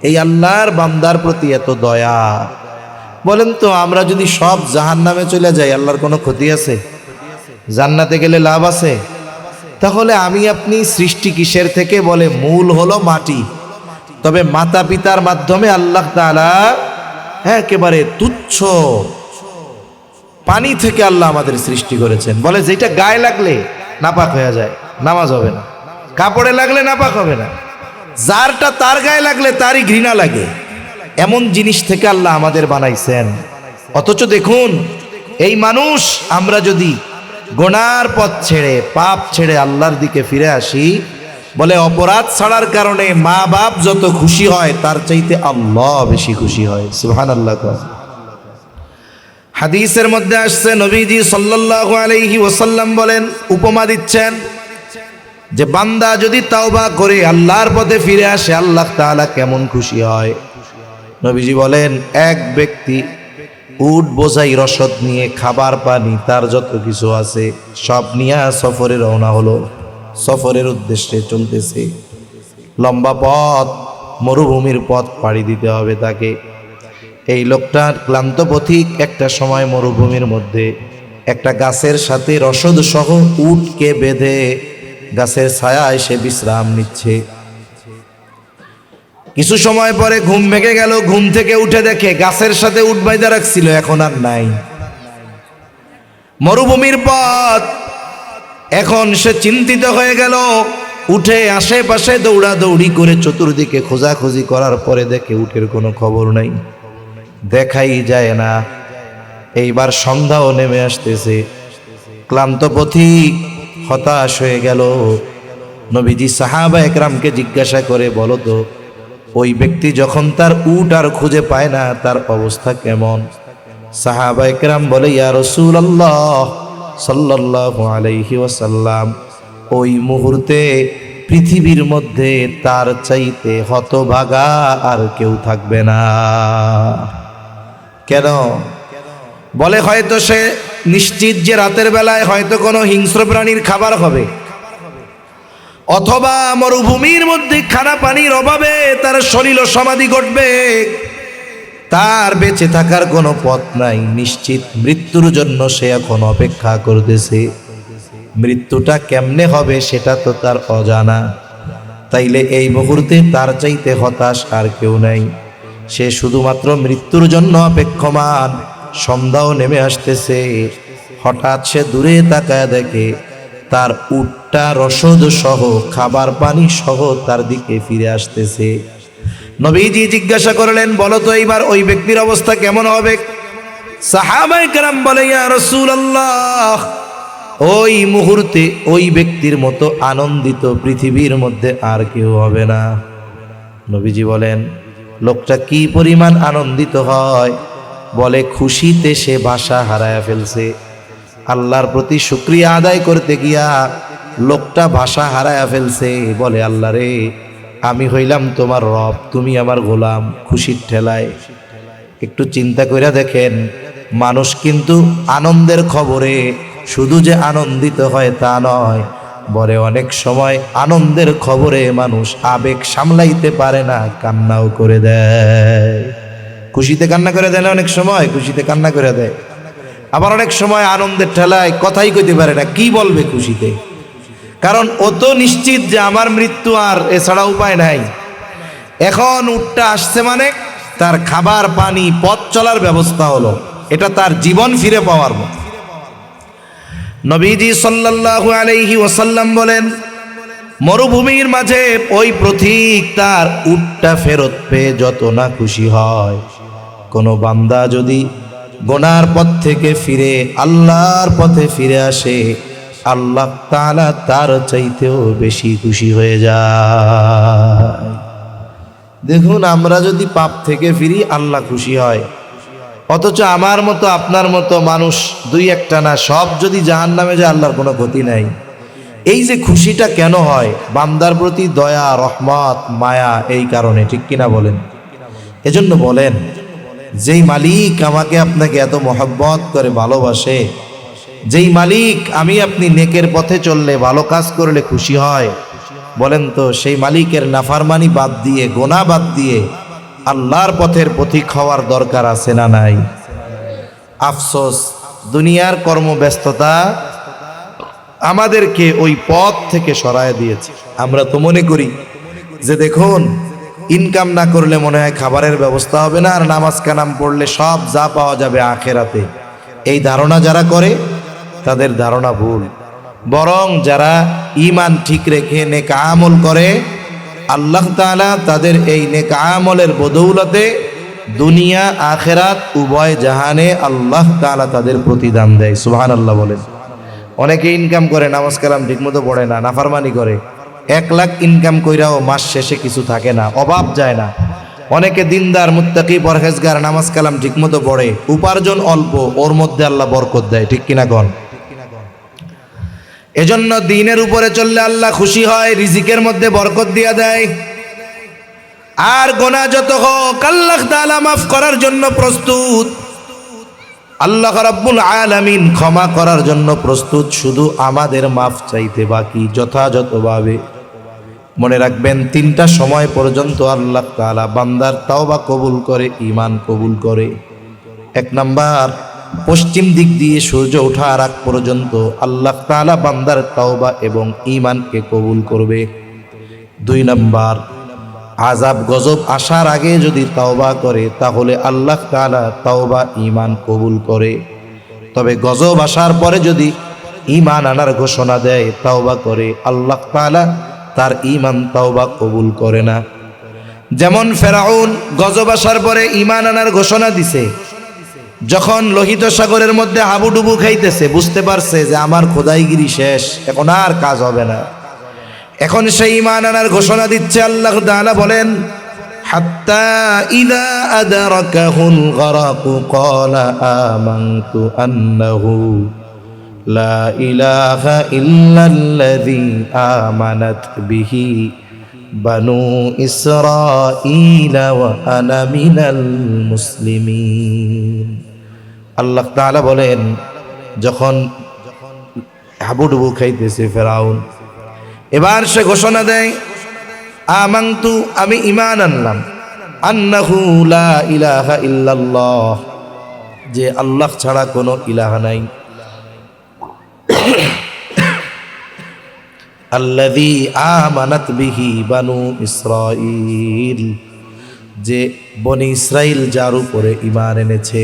এই আল্লাহর বান্দার প্রতি এত দয়া। বলেন তো, আমরা যদি সব জাহান্নামে চলে যাই, আল্লাহর কোনো ক্ষতি আছে? জান্নাতে গেলে লাভ আছে? তাহলে আমি আপনি সৃষ্টি কিসের থেকে? বলে মূল হলো মাটি। তবে মাতা পিতার মাধ্যমে আল্লাহ তাআলা একেবারে তুচ্ছ পানি থেকে আল্লাহ আমাদের সৃষ্টি করেছেন। বলে যেটা গায়ে লাগলে নাপাক হয়ে যায়, নামাজ হবে না। কাপড়ে লাগলে নাপাক হবে না, যারটা তার গায়ে লাগলে তারই ঘৃণা লাগে, এমন জিনিস থেকে আল্লাহ আমাদের বানাইছেন। অথচ দেখুন, এই মানুষ আমরা যদি গুনার পথ ছেড়ে, পাপ ছেড়ে আল্লাহর দিকে ফিরে আসি, বলে অপরাধ ছাড়ার কারণে মা বাপ যত খুশি হয় তার চাইতে আল্লাহ বেশি খুশি হয়। সুবহানাল্লাহ। হাদিসের মধ্যে আসছে, নবীজি সাল্লাল্লাহু আলাইহি ওয়াসাল্লাম বলেন, উপমা দিচ্ছেন যে বান্দা যদি তাওবা করে আল্লাহর পথে ফিরে আসে, আল্লাহ তাআলা কেমন খুশি হয়। নবীজি বলেন, এক ব্যক্তি উট বোঝাই রসদ নিয়ে, খাবার পানি তার যত কিছু আছে সব নিয়ে সফরে রওনা হলো। সফরের উদ্দেশ্যে চলতেছে, লম্বা পথ, মরুভূমির পথ পাড়ি দিতে হবে তাকে। এই লোকটার ক্লান্ত পথিক একটা সময় মরুভূমির মধ্যে একটা গাছের সাথে রসদ সহ উটকে বেঁধে গাছের ছায়ায় সে বিশ্রাম নিচ্ছে। কিছু সময় পরে ঘুম ভেঙে গেল, ঘুম থেকে উঠে দেখে গাছের সাথে উট বাইধা রাখছিল এখন আর নাই। মরুভূমির পথ, এখন সে চিন্তিত হয়ে গেল। উঠে আশেপাশে দৌড়াদৌড়ি করে চতুর্দিকে খোঁজাখুঁজি করার পরে দেখে উটের কোনো খবর নাই, দেখাই যায় না। এইবার সন্ধ্যাও নেমে আসতেছে, ক্লান্ত পথিক হতাশ হয়ে গেল। নবীজি সাহাবা একরামকে জিজ্ঞাসা করে, বলো তো ওই ব্যক্তি যখন তার উট আর খুঁজে পায় না তার অবস্থা কেমন? সাহাবা একরাম বলে, ইয়া রাসূলুল্লাহ সাল্লাল্লাহু আলাইহি ওয়াসাল্লাম, ওই মুহূর্তে পৃথিবীর মধ্যে তার চাইতে হতভাগা আর কেউ থাকবে না। কেন? বলে হয়তো সে নিশ্চিত যে রাতের বেলায় হয়তো কোনো হিংস্র প্রাণীর খাবার হবে, অথবা মরুভূমির মধ্যে খানা পানির অভাবে তার শরীর সমাধি ঘটবে, তার বেঁচে থাকার কোনো পথ নাই। নিশ্চিত মৃত্যুর জন্য সে এখন অপেক্ষা করতেছে। মৃত্যুটা কেমনে হবে সেটা তো তার অজানা। তাইলে এই মুহূর্তে তার চাইতে হতাশ আর কেউ নাই, সে শুধুমাত্র মৃত্যুর জন্য অপেক্ষমান। সন্ধ্যাও নেমে আসতেছে, হঠাৎ সে দূরে তাকায় দেখে তার উটটা রসদ সহ খাবার পানি সহ তার দিকে ফিরে আসতেছে। নবীজি জিজ্ঞাসা করলেন, বলো তো এইবার ওই ব্যক্তির অবস্থা কেমন হবে? সাহাবায়ে কেরাম বলে, ইয়া রাসূলুল্লাহ, ওই মুহূর্তে ওই ব্যক্তির মতো আনন্দিত পৃথিবীর মধ্যে আর কেউ হবে না। নবীজি বলেন, লোকটা কি পরিমাণ আনন্দিত হয়? বলে খুশিতে সে ভাষা হারায়া ফেলছে। আল্লাহর প্রতি শুকরিয়া আদায় করতে গিয়া লোকটা ভাষা হারায়া ফেলছে। বলে, আল্লাহ রে, আমি হইলাম তোমার রব, তুমি আমার গোলাম। খুশির ঠেলায় একটু চিন্তা কইরা দেখেন, মানুষ কিন্তু আনন্দের খবরে শুধু যে আনন্দিত হয় তা নয়, বলে অনেক সময় আনন্দের খবরে মানুষ আবেগ সামলাইতে পারে না, কান্নাও করে দেয়। খুশিতে কান্না করে দেয় না, অনেক সময় খুশিতে কান্না করে দেয়। আবার অনেক সময় আনন্দের ঠেলায় কথাই কইতে পারে না, কি বলবে খুশিতে। কারণ ও তো নিশ্চিত যে আমার মৃত্যু আর এছাড়া উপায় নাই। এখন উটটা আসছে মানে তার খাবার পানি পথ চলার ব্যবস্থা হলো, এটা তার জীবন ফিরে পাওয়ার মতো। নবীজি সাল্লাল্লাহু আলাইহি ওয়াসাল্লাম বলেন, মরুভূমির মাঝে ওই পথিক তার উটটা ফেরত পেয়ে যত না খুশি হয়, কোন বান্দা যদি গুনার পথ থেকে ফিরে আল্লাহর পথে ফিরে আসে, আল্লাহ তাআলা তার চাইতেও বেশি খুশি হয়ে যায়। দেখুন, আমরা যদি পাপ থেকে ফিরি আল্লাহ খুশি হয়, অথচ আমার মতো আপনার মতো মানুষ দুই একটা না, সব যদি জাহান্নামে যায় আল্লাহর কোনো ক্ষতি নাই। এই যে খুশিটা কেন হয়? বান্দার প্রতি দয়া, রহমত, মায়া, এই কারণে। ঠিক কিনা বলেন? এজন্য বলেন, যেই মালিক আমাকে আপনাকে এত মহব্বত করে ভালোবাসে, যেই মালিক আমি আপনি নেকের পথে চললে, ভালো কাজ করলে খুশি হয়, বলেন তো সেই মালিকের নাফরমানি বাদ দিয়ে, গোনা বাদ দিয়ে আল্লাহর পথের পথিক হওয়ার দরকার আছে না নাই? আফসোস, দুনিয়ার কর্মব্যস্ততা আমাদেরকে ওই পথ থেকে সরায় দিয়েছে। আমরা তো মনে করি যে দেখুন, ইনকাম না করলে মনে হয় খাবারের ব্যবস্থা হবে না, আর নামাজ কালাম পড়লে সব যা পাওয়া যাবে আখেরাতে। এই ধারণা যারা করে তাদের ধারণা ভুল। বরং যারা ঈমান ঠিক রেখে নেক আমল করে, আল্লাহ তাআলা তাদের এই নেক আমলের বদৌলতে দুনিয়া আখেরাত উভয় জাহানে আল্লাহ তাআলা তাদের প্রতিদান দেয়। সুবহানাল্লাহ বলেন। অনেকে ইনকাম করে, নামাজ কালাম ঠিকমতো পড়ে না, নাফরমানি করে, 1 লাখ ইনকাম কইরাও মাস শেষে কিছু থাকে না, অভাব যায় না। অনেকে দিনদার, মুত্তাকি, পরহেজগার, নামাজ কালাম ঠিকমতো পড়ে, উপার্জন অল্প, ওর মধ্যে আল্লাহ বরকত দেয়। ঠিক কিনা কোন? এজন্য দ্বীনের উপরে চললে আল্লাহ খুশি হয়, রিজিকের মধ্যে বরকত দিয়া দেয়। আর গুনাহ যত হোক আল্লাহ তাআলা মাফ করার জন্য প্রস্তুত। আল্লাহ রাব্বুল আলামিন ক্ষমা করার জন্য প্রস্তুত, শুধু আমাদের মাফ চাইতে বাকি যথাযথভাবে। মনে রাখবেন, 3টা সময় পর্যন্ত আল্লাহ তাআলা বান্দার তাওবা কবুল করে, ঈমান কবুল করে। 1 নাম্বার, পশ্চিম দিক দিয়ে সূর্য ওঠার আগ পর্যন্ত আল্লাহ তাআলা বান্দার তাওবা এবং ঈমানকে কবুল করবে। 2 নাম্বার, আযাব গজব আসার আগে যদি তাওবা করে তাহলে আল্লাহ তাআলা তাওবা ঈমান কবুল করে। তবে গজব আসার পরে যদি ঈমান আনার ঘোষণা দেয়, তাওবা করে, আল্লাহ তাআলা তার ঈমান তাওবা কবুল করে না। যেমন ফেরাউন গজব আসার পরে ঈমান আনার ঘোষণা দিছে, যখন লোহিত সাগরের মধ্যে হাবুডুবু খাইতেছে, বুঝতে পারছে যে আমার খোদাইগিরি শেষ, এখন আর কাজ হবে না। এখন সেই ঈমান আনার ঘোষণা দিচ্ছে। আল্লাহ তাআলা বলেন, হাত্তা ইযা আদরাকাহুল গরাকু ক্বালা আমানতু আন্নাহু লা ইলাহা ইল্লাল্লাযী আমানাত বিহি বানু ইসরাঈল ওয়া আনা মিনাল মুসলিমিন। আল্লাহ তাআলা বলেন, যখন হাবুডুবু খাইতেছে ফেরাউন, এবার সে ঘোষণা দেয়, আমানতু, আমি ঈমান আনলাম, আন্নাহু লা ইলাহা ইল্লাল্লাহ, যে আল্লাহ ছাড়া কোনো ইলাহা নাই, আল্লাযী আমানাত বিহি বানু ইসরাঈল, যে বনি ইসরাইল যার উপরে ঈমান এনেছে,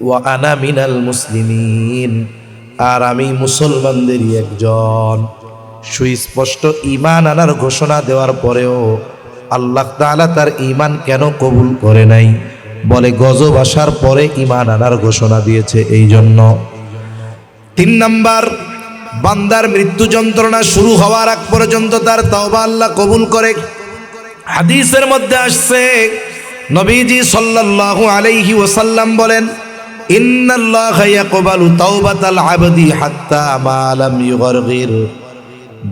ওয়া আনা মিনাল মুসলিমিন, আর আমি মুসলমানদেরই একজন। সুস্পষ্ট ঈমান আনার ঘোষণা দেওয়ার পরেও আল্লাহ তাআলা তার ঈমান কেন কবুল করে নাই? বলে গজব আসার পরে ঈমান আনার ঘোষণা দিয়েছে এই জন্য। 3 নাম্বার, বান্দার মৃত্যু যন্ত্রণা শুরু হওয়ার আগ পর্যন্ত তার তাওবা আল্লাহ কবুল করে। হাদিসের মধ্যে আসছে, নবীজি সাল্লাল্লাহু আলাইহি ওয়াসাল্লাম বলেন, ইন্নাল্লাহা ইয়াকবালু তাওবাতাল আবদি হাত্তা মা লাম ইউগরগির,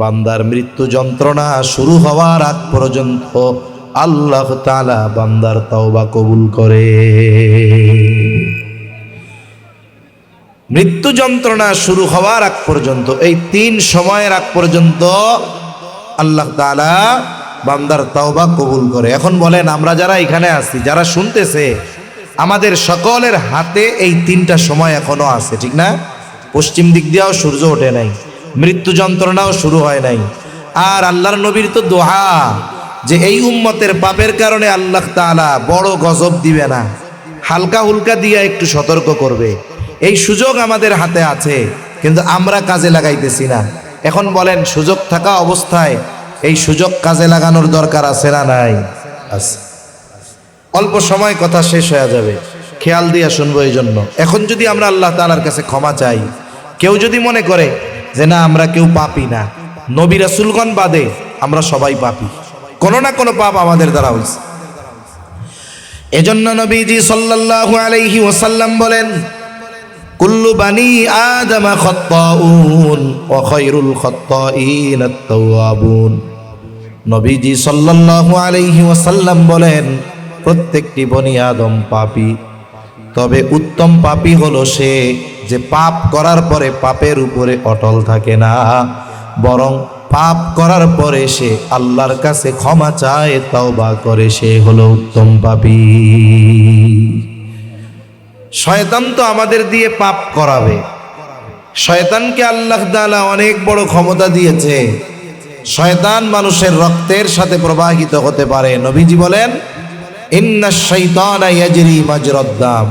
বান্দার মৃত্যু যন্ত্রণা শুরু হওয়ার আগ পর্যন্ত আল্লাহ তাআলা বান্দার তাওবা কবুল করে। মৃত্যু যন্ত্রণা শুরু হওয়ার আগ পর্যন্ত, এই 3 সময়ের আগ পর্যন্ত আল্লাহ তাআলা বান্দার তাওবা কবুল করে। এখন বলেন, আমরা যারা এখানে আছি, যারা শুনতেছে, আমাদের সকলের হাতে এই 3টা সময় এখনো আছে, ঠিক না? পশ্চিম দিক দিয়েও সূর্য ওঠে নাই, মৃত্যু যন্ত্রণাও শুরু হয় নাই। আর আল্লাহর নবীর তো দোয়া যে এই উম্মতের পাপের কারণে আল্লাহ তাআলা বড় গজব দিবে না, হালকা হুলকা দিয়ে একটু সতর্ক করবে। এই সুযোগ আমাদের হাতে আছে, কিন্তু আমরা কাজে লাগাইতেছি না। এখন বলেন, সুযোগ থাকা অবস্থায় এই সুযোগ কাজে লাগানোর দরকার আছে না নাই? আছে। অল্প সময় কথা শেষ হয়ে যাবে, খেয়াল দিয়ে শুনবো। এই জন্য এখন যদি আমরা আল্লাহ তাআলার কাছে ক্ষমা চাই, কেউ যদি মনে করে যে না আমরা কেউ পাপী না, নবী রাসূলগণ বাদে আমরা সবাই পাপী, কোনো না কোনো পাপ আমাদের দ্বারা হয়েছে। এজন্য নবীজি সাল্লাল্লাহু আলাইহি ওয়াসাল্লাম বলেন, কুল্লু বানি আদম খাত্তাউন ওয়া খায়রুল খাত্তাইন আত-তাওয়াবুন। নবীজি সাল্লাল্লাহু আলাইহি ওয়াসাল্লাম বলেন, প্রত্যেকটি বনি আদম পাপী, তবে উত্তম পাপী হলো সে যে পাপ করার পরে পাপের উপরে অটল থাকে না, বরং পাপ করার পরে সে আল্লাহর কাছে ক্ষমা চায়, তাওবা করে, সে হলো উত্তম পাপী। শয়তান তো আমাদের দিয়ে পাপ করাবে। শয়তানকে আল্লাহ তাআলা অনেক বড় ক্ষমতা দিয়েছে। শয়তান মানুষের রক্তের সাথে প্রবাহিত হতে পারে। নবীজি বলেন, ইন্নাশ শাইতানা ইয়াজরি মাজরাদ দাম,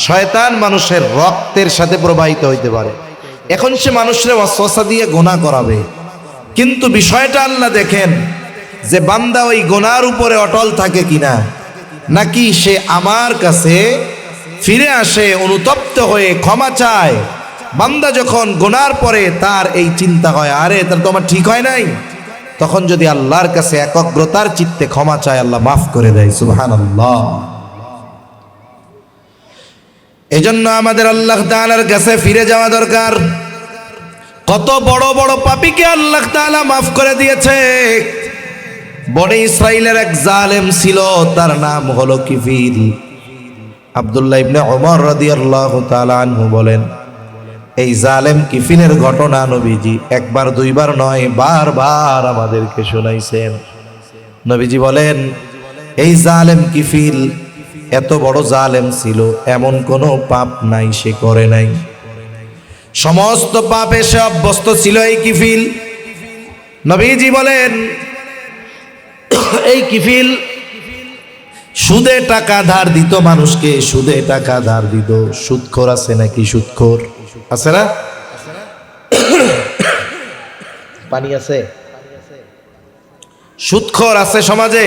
শয়তান মানুষের রক্তের সাথে প্রবাহিত হইতে পারে। এখন সে মানুষের ওয়াসওয়াসা দিয়ে গুনাহ করাবে, কিন্তু বিষয়টা আল্লাহ দেখেন যে বান্দা ওই গুনার উপরে অটল থাকে কিনা, নাকি সে আমার কাছে ফিরে আসে, অনুতপ্ত হয়ে ক্ষমা চায়। বান্দা যখন গুনার পরে তার এই চিন্তা হয়, আরে তার তো আমার ঠিক হয় নাই, তখন যদি আল্লাহর কাছে একাগ্রতার চিত্তে ক্ষমা চায়, আল্লাহ মাফ করে দেয়। সুবহানাল্লাহ। এজন্য আমাদের আল্লাহ তাআলার কাছে ফিরে যাওয়া দরকার। কত বড় বড় পাপীকে আল্লাহ তাআলা মাফ করে দিয়েছে। বনি ইসরাইলের এক জালেম ছিল, তার নাম হলো কিফিল। আব্দুল্লাহ ইবনে ওমর রাদিয়াল্লাহু তাআলা আনহু বলেন, এই জালেম কিফিলের ঘটনা নবীজি একবার দুইবার নয়, বারবার আমাদেরকে শোনাইছেন। নবীজি বলেন, এই জালেম কিফিল এত বড় জালেম ছিল, এমন কোনো পাপ নাই সে করে নাই। সমস্ত পাপে সে অভ্যস্ত ছিল এই কিফিল। নবীজি বলেন এই কিফিল সুদে টাকা ধার দিত মানুষকে, সুদে টাকা ধার দিত। সুদখোর আছে নাকি? সুদখোর আছে না? পানি আছে? সুদখোর আছে সমাজে?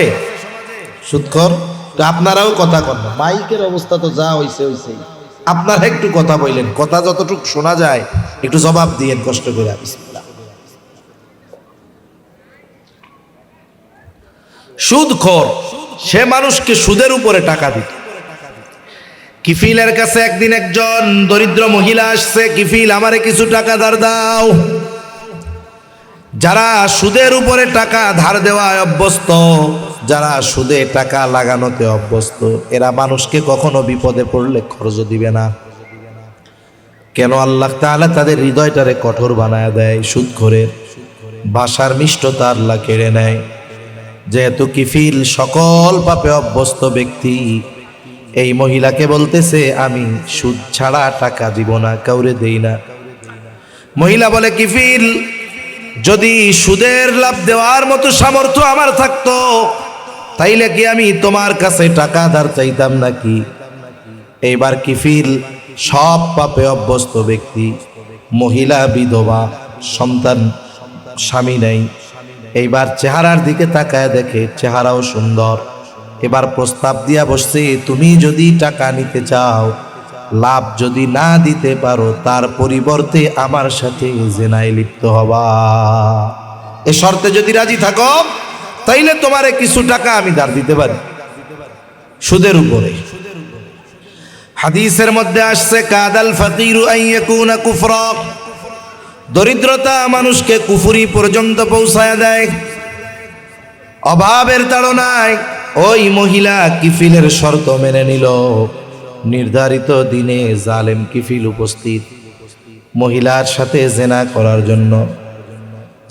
সুদখোর তো আপনারাও কথা কন না। মাইকের অবস্থা তো যা হইছে হইছে, আপনারা একটু কথা বললেন, কথা যতটুকু শোনা যায় একটু জবাব দিয়েন কষ্ট করে। বিসমিল্লাহ। সুদখোর সে মানুষকে সুদের উপরে টাকা দিত। কিফিলের কাছে একদিন একজন দরিদ্র মহিলা আসছে, কিফিল আমারে কিছু টাকা ধার দাও। যারা সুদের উপরে টাকা ধার দেওয়ায় অভ্যস্ত, যারা সুদে টাকা লাগানোতে অভ্যস্ত, এরা মানুষকে কখনো বিপদে পড়লে খরচ দিবে না। কেন? আল্লাহ তাআলা তাদের হৃদয়টারে কঠোর বানায় দেয়। সুদখোরের ভাষার মিষ্টতা আল্লাহ কেড়ে নেয়। যেহেতু কিফিল সকল পাপে অভ্যস্ত ব্যক্তি, এই মহিলাকে বলতেছে আমি সুদ ছাড়া টাকা দিব না, কাউরে দেই না। মহিলা বলে, কিফিল যদি সুদের লাভ দেওয়ার মতো সামর্থ্য আমার থাকতো তাইলে কি আমি তোমার কাছে টাকা ধার চাইতাম নাকি? এইবার কিফিল সব পাপে অভ্যস্ত ব্যক্তি, মহিলা বিধবা, সন্তান স্বামী নেই। এইবার চেহারার দিকে তাকায় দেখে চেহারাও সুন্দর। এবার প্রস্তাব দিয়া বসছে, তুমি যদি টাকা নিতে চাও, লাভ যদি না দিতে পারো, তার পরিবর্তে আমার সাথে জিনায় লিপ্ত হবা। এ শর্তে যদি রাজি থাকো তাইলে তোমারে কিছু টাকা আমি ধার দিতে পারি সুদের উপরে। হাদিসের মধ্যে আসছে, কাদাল ফাকিরু আন ইয়াকুনা কুফরা, দরিদ্রতা মানুষকে কুফরি পর্যন্ত পৌঁছায় দেয়। অভাবের তাড়নায় ওই মহিলা কিফিলের শর্ত মেনে নিল। নির্ধারিত দিনে জালেম কিফিল উপস্থিত মহিলার সাথে জেনা করার জন্য।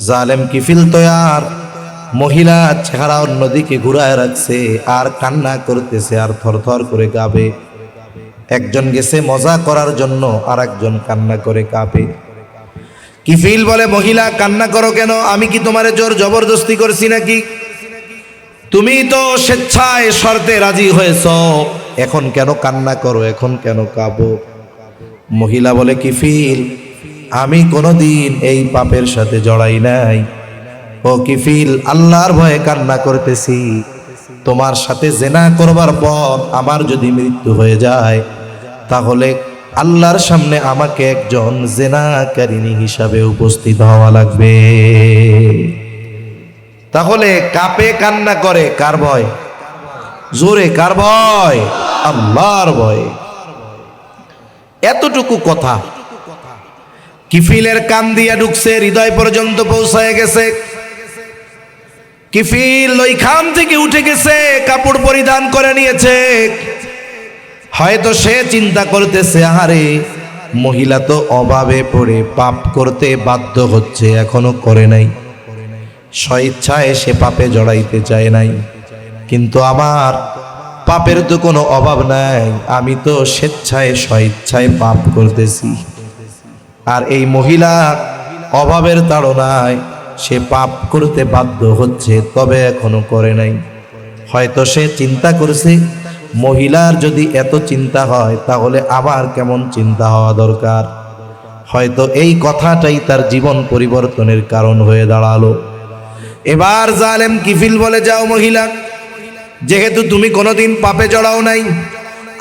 জালেম কিফিল তৈয়ার, মহিলা চেহারা অন্যদিকে ঘুরায় রাখছে আর কান্না করতেছে আর থরথর করে কাঁপে। একজন গেছে মজা করার জন্য, আর একজন কান্না করে কাঁপে। কিফিল বলে, মহিলা কান্না করো কেন? আমি কি তোমারে জোর জবরদস্তি করছি নাকি? তুমি তো স্বেচ্ছায় শর্তে রাজি হয়েছ, এখন কেন কান্না করো, এখন কেন কাঁপো? মহিলা বলে, কিফিল আমি কোনোদিন এই পাপের সাথে জড়াই নাই। ও কিফিল, আল্লাহর ভয়ে কান্না করতেছি। তোমার সাথে জেনা করবার পর আমার যদি মৃত্যু হয়ে যায়, তাহলে আল্লাহর সামনে আমাকে একজন জেনাকারিনী হিসাবে উপস্থিত হওয়া লাগবে। তাহলে কাপে কান্না করে কার ভয়? জোরে কার ভয়? আল্লাহর ভয়। এতটুকু কথা কিফিলের কান দিয়া ঢুকছে, হৃদয় পর্যন্ত পৌঁছায় গেছে। কিফিল ওইখান থেকে উঠে গেছে, কাপড় পরিধান করে নিয়েছে। হয়তো সে চিন্তা করতেছে, আহারে মহিলা তো অভাবে পড়ে পাপ করতে বাধ্য হচ্ছে, এখনো করে নাই, স্বেচ্ছায় সে পাপে জড়াইতে চায় নাই। কিন্তু আমার পাপের তো কোনো অভাব নাই, আমি তো স্বেচ্ছায় স্বেচ্ছায় পাপ করতেছি। আর এই মহিলা অভাবের তাড়নায় সে পাপ করতে বাধ্য হচ্ছে, তবে এখনো করে নাই। হয়তো সে চিন্তা করছে, মহিলার যদি এত চিন্তা হয় তাহলে আমার কেমন চিন্তা হওয়া দরকার। হয়তো এই কথাটাই তার জীবন পরিবর্তনের কারণ হয়ে দাঁড়ালো। এবার জালেম কিফিল বলে, যাও মহিলা, যেহেতু তুমি কোনোদিন পাপে জড়াও নাই,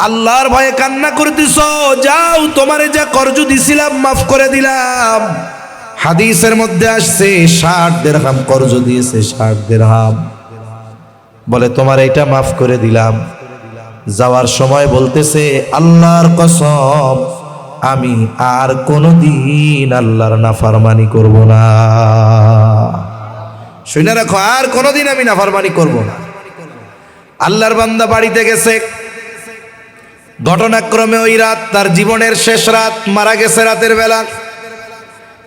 আল্লাহর ভয়ে কান্না করতেছ, যাও তোমারে যা কর্জ দিছিলাম মাফ করে দিলাম। হাদিসের মধ্যে আসছে 60 দিরহাম কর্জ দিয়েছে, 60 দিরহাম। বলে তোমার এটা মাফ করে দিলাম। যাওয়ার সময় বলতেছে, আল্লাহর কসম আমি আর কোনোদিন আল্লাহর নাফরমানি করব না। শুনে রাখো, আর কোনোদিন আমি নাফরমানি করব না। আল্লাহর বান্দা বাড়িতে গেছে, ঘটনাক্রমে ওই রাত তার জীবনের শেষ রাত, মারা গেছে রাতের বেলা।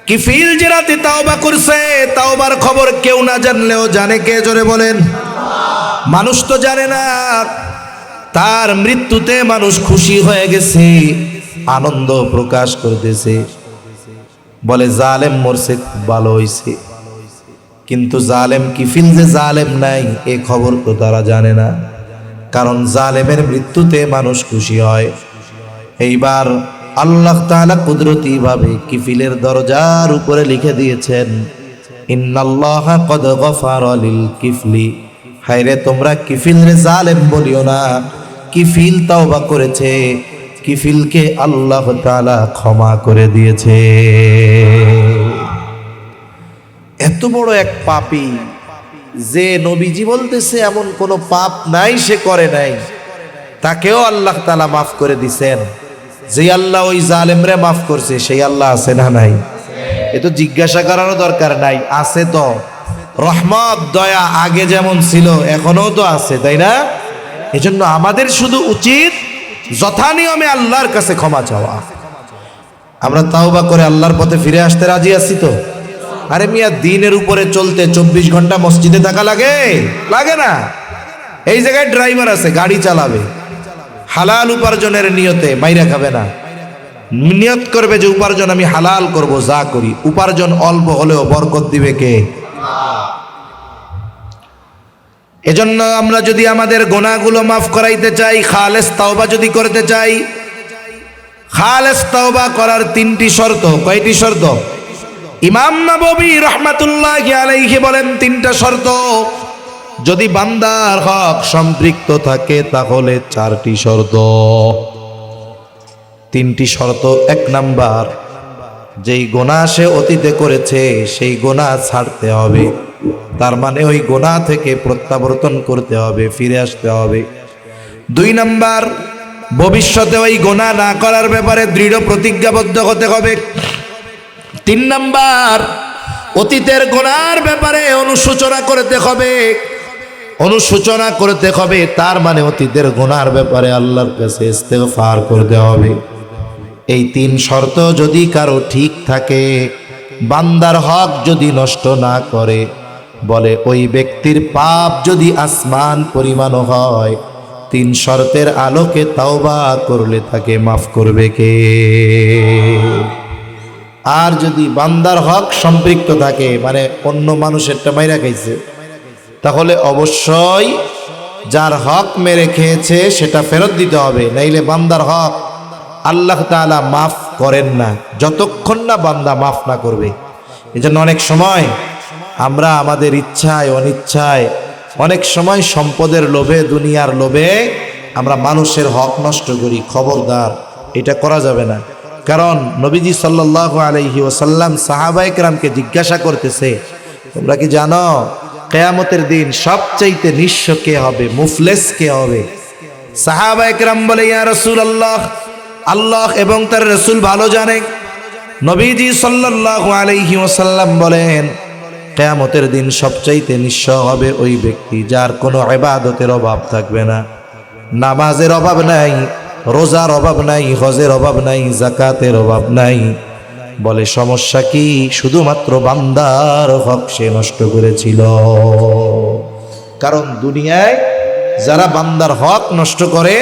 কিফিল যে রাতে তাওবা করছে, তাওবার খবর কেউ না জানলেও জানে কে? জোরে বলেন। মানুষ তো জানে না, তার মৃত্যুতে মানুষ খুশি হয়ে গেছে, আনন্দ প্রকাশ করতেছে, বলে জালেম মরছে, খুব ভালো হইছে। কিন্তু জালেম কিফিল যে জালেম নাই এ খবর তো তারা জানে না, কারণ জালেমের মৃত্যুতে মানুষ খুশি হয়। এইবার আল্লাহ তাআলা কুদরতি ভাবে কিফিলের দরজার উপরে লিখে দিয়েছেন, ইন্নাল্লাহা কদ গফারা লিল কিফলি। হায়রে তোমরা কিফিলরে জালেম বলিও না, কিফিল তওবা করেছে, কিফিলকে আল্লাহ তাআলা ক্ষমা করে দিয়েছে। এত বড় এক পাপী যে নবীজি বলতেছে এমন কোন পাপ নাই সে করে নাই, তাকেও আল্লাহ তাআলা মাফ করে দিছেন। যে আল্লাহ ওই জালেমরে মাফ করছে সেই আল্লাহ আছে না নাই? এ তো জিজ্ঞাসা করারও দরকার নাই, আছে তো। রহমত দয়া আগে যেমন ছিল এখনো তো আছে, তাই না? এজন্য আমাদের শুধু উচিত যথানিয়মে আল্লাহর কাছে ক্ষমা চাওয়া। আমরা তাওবা করে আল্লাহর পথে ফিরে আসতে রাজি আছি তো? আরে মিয়া, দিনের উপরে চলতে 24 ঘন্টা মসজিদে থাকা লাগে? লাগে না। এই জায়গায় ড্রাইভার আছে, গাড়ি চালাবে, হালাল উপার্জনের নিয়তে মাইরা খাবে না। নিয়ত করবে যে উপার্জন আমি হালাল করব, যা করি উপার্জন অল্প হলেও বরকত দিবে কে? এজন্য আমরা যদি আমাদের গুনাহগুলো মাফ করাইতে চাই, খালেস তাওবা যদি করতে চাই, খালেস তাওবা করার 3টি শর্ত। কয়টি শর্ত? ইমাম নববী রাহমাতুল্লাহি আলাইহি বলেন 3টা শর্ত। যদি বান্দার হক সম্পৃক্ত থাকে তাহলে 4টি শর্ত। 3টি শর্ত। 1 নাম্বার, যেই গুনাহ সে অতীতে করেছে সেই গুনাহ ছাড়তে হবে, তার মানে ওই গুনাহ থেকে প্রত্যাবর্তন করতে হবে, ফিরে আসতে হবে। 2 নাম্বার, ভবিষ্যতে ওই গুনাহ না করার ব্যাপারে দৃঢ় প্রতিজ্ঞাবদ্ধ হতে হবে। 3 নাম্বার, অতীতের গুনাহর ব্যাপারে অনুশোচনা করতে হবে। অনুশোচনা করতে হবে তার মানে অতীতের গুনাহর ব্যাপারে আল্লাহর কাছে ইস্তেগফার করতে হবে। এই 3 শর্ত যদি কারো ঠিক থাকে, বান্দার হক যদি নষ্ট না করে, বলে ওই ব্যক্তির পাপ যদি আসমান পরিমাণ হয়, 3 শর্তের আলোকে তাওবা করলে তাকে মাফ করবে কে? আর যদি বান্দার হক সম্পৃক্ত থাকে, মানে অন্য মানুষেরটা মাইরা খাইছে, তাহলে অবশ্যই যার হক মেরে খেয়েছে সেটা ফেরত দিতে হবে, নাইলে বান্দার হক আল্লাহ তাআলা মাফ করেন না যতক্ষণ না বান্দা মাফ না করবে। এজন্য অনেক সময় আমরা আমাদের ইচ্ছায় অনিচ্ছায়, অনেক সময় সম্পদের লোভে, দুনিয়ার লোভে আমরা মানুষের হক নষ্ট করি। খবরদার, এটা করা যাবে না। কারণ নবীজি সাল্লাল্লাহু আলাইহি ওয়াসাল্লাম সাহাবায়ে কেরামকে জিজ্ঞাসা করতেছে, তোমরা কি জানো কিয়ামতের দিন সবচাইতে নিঃস্ব কে হবে, মুফলেস কে হবে? সাহাবায়ে কেরাম বলে, ইয়া রাসূলুল্লাহ, আল্লাহ এবং তার রাসূল ভালো জানে। নবীজি সাল্লাল্লাহু আলাইহি ওয়াসাল্লাম বলেন, কিয়ামতের দিন সবচাইতে নিঃস্ব হবে ওই ব্যক্তি যার কোনো ইবাদতের অভাব থাকবে না, নামাজের অভাব নাই, রোজার অভাব নাই, হজের অভাব নাই, যাকাতের অভাব নাই। বলে সমস্যা কি? শুধুমাত্র বান্দার হক সে নষ্ট করেছিল। কারণ দুনিয়ায় যারা বান্দার হক নষ্ট করে,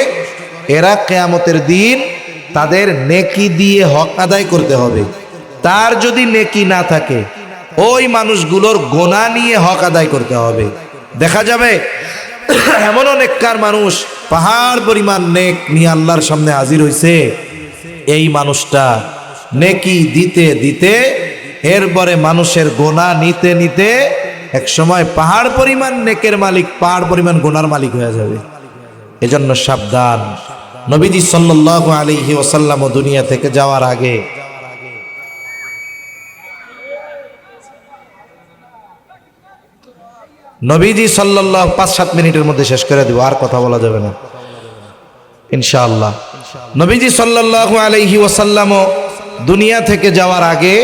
এরা কিয়ামতের দিন তাদের নেকি দিয়ে হক আদায় করতে হবে। তার যদি নেকি না থাকে, ওই মানুষগুলোর গুনাহ নিয়ে হক আদায় করতে হবে। দেখা যাবে এমন নেককার মানুষ পাহাড় পরিমাণ নেক নিয়ে আল্লাহর সামনে হাজির হইছে, এই মানুষটা নেকি দিতে দিতে, এরপরে মানুষের গুনাহ নিতে নিতে এক সময় পাহাড় পরিমাণ নেকের মালিক, পাহাড় পরিমাণ গুনার মালিক হয়ে যাবে। এজন্য সাবধান। নবীজি সাল্লাল্লাহু আলাইহি ওয়াসাল্লাম দুনিয়া থেকে যাওয়ার আগে নবীজি সাল্লাল্লাহু 5-7 মিনিটের মধ্যে শেষ করে দেব, আর কথা বলা যাবে না ইনশাআল্লাহ। নবীজি সাল্লাল্লাহু আলাইহি ওয়াসাল্লাম দুনিয়া থেকে যাওয়ার আগে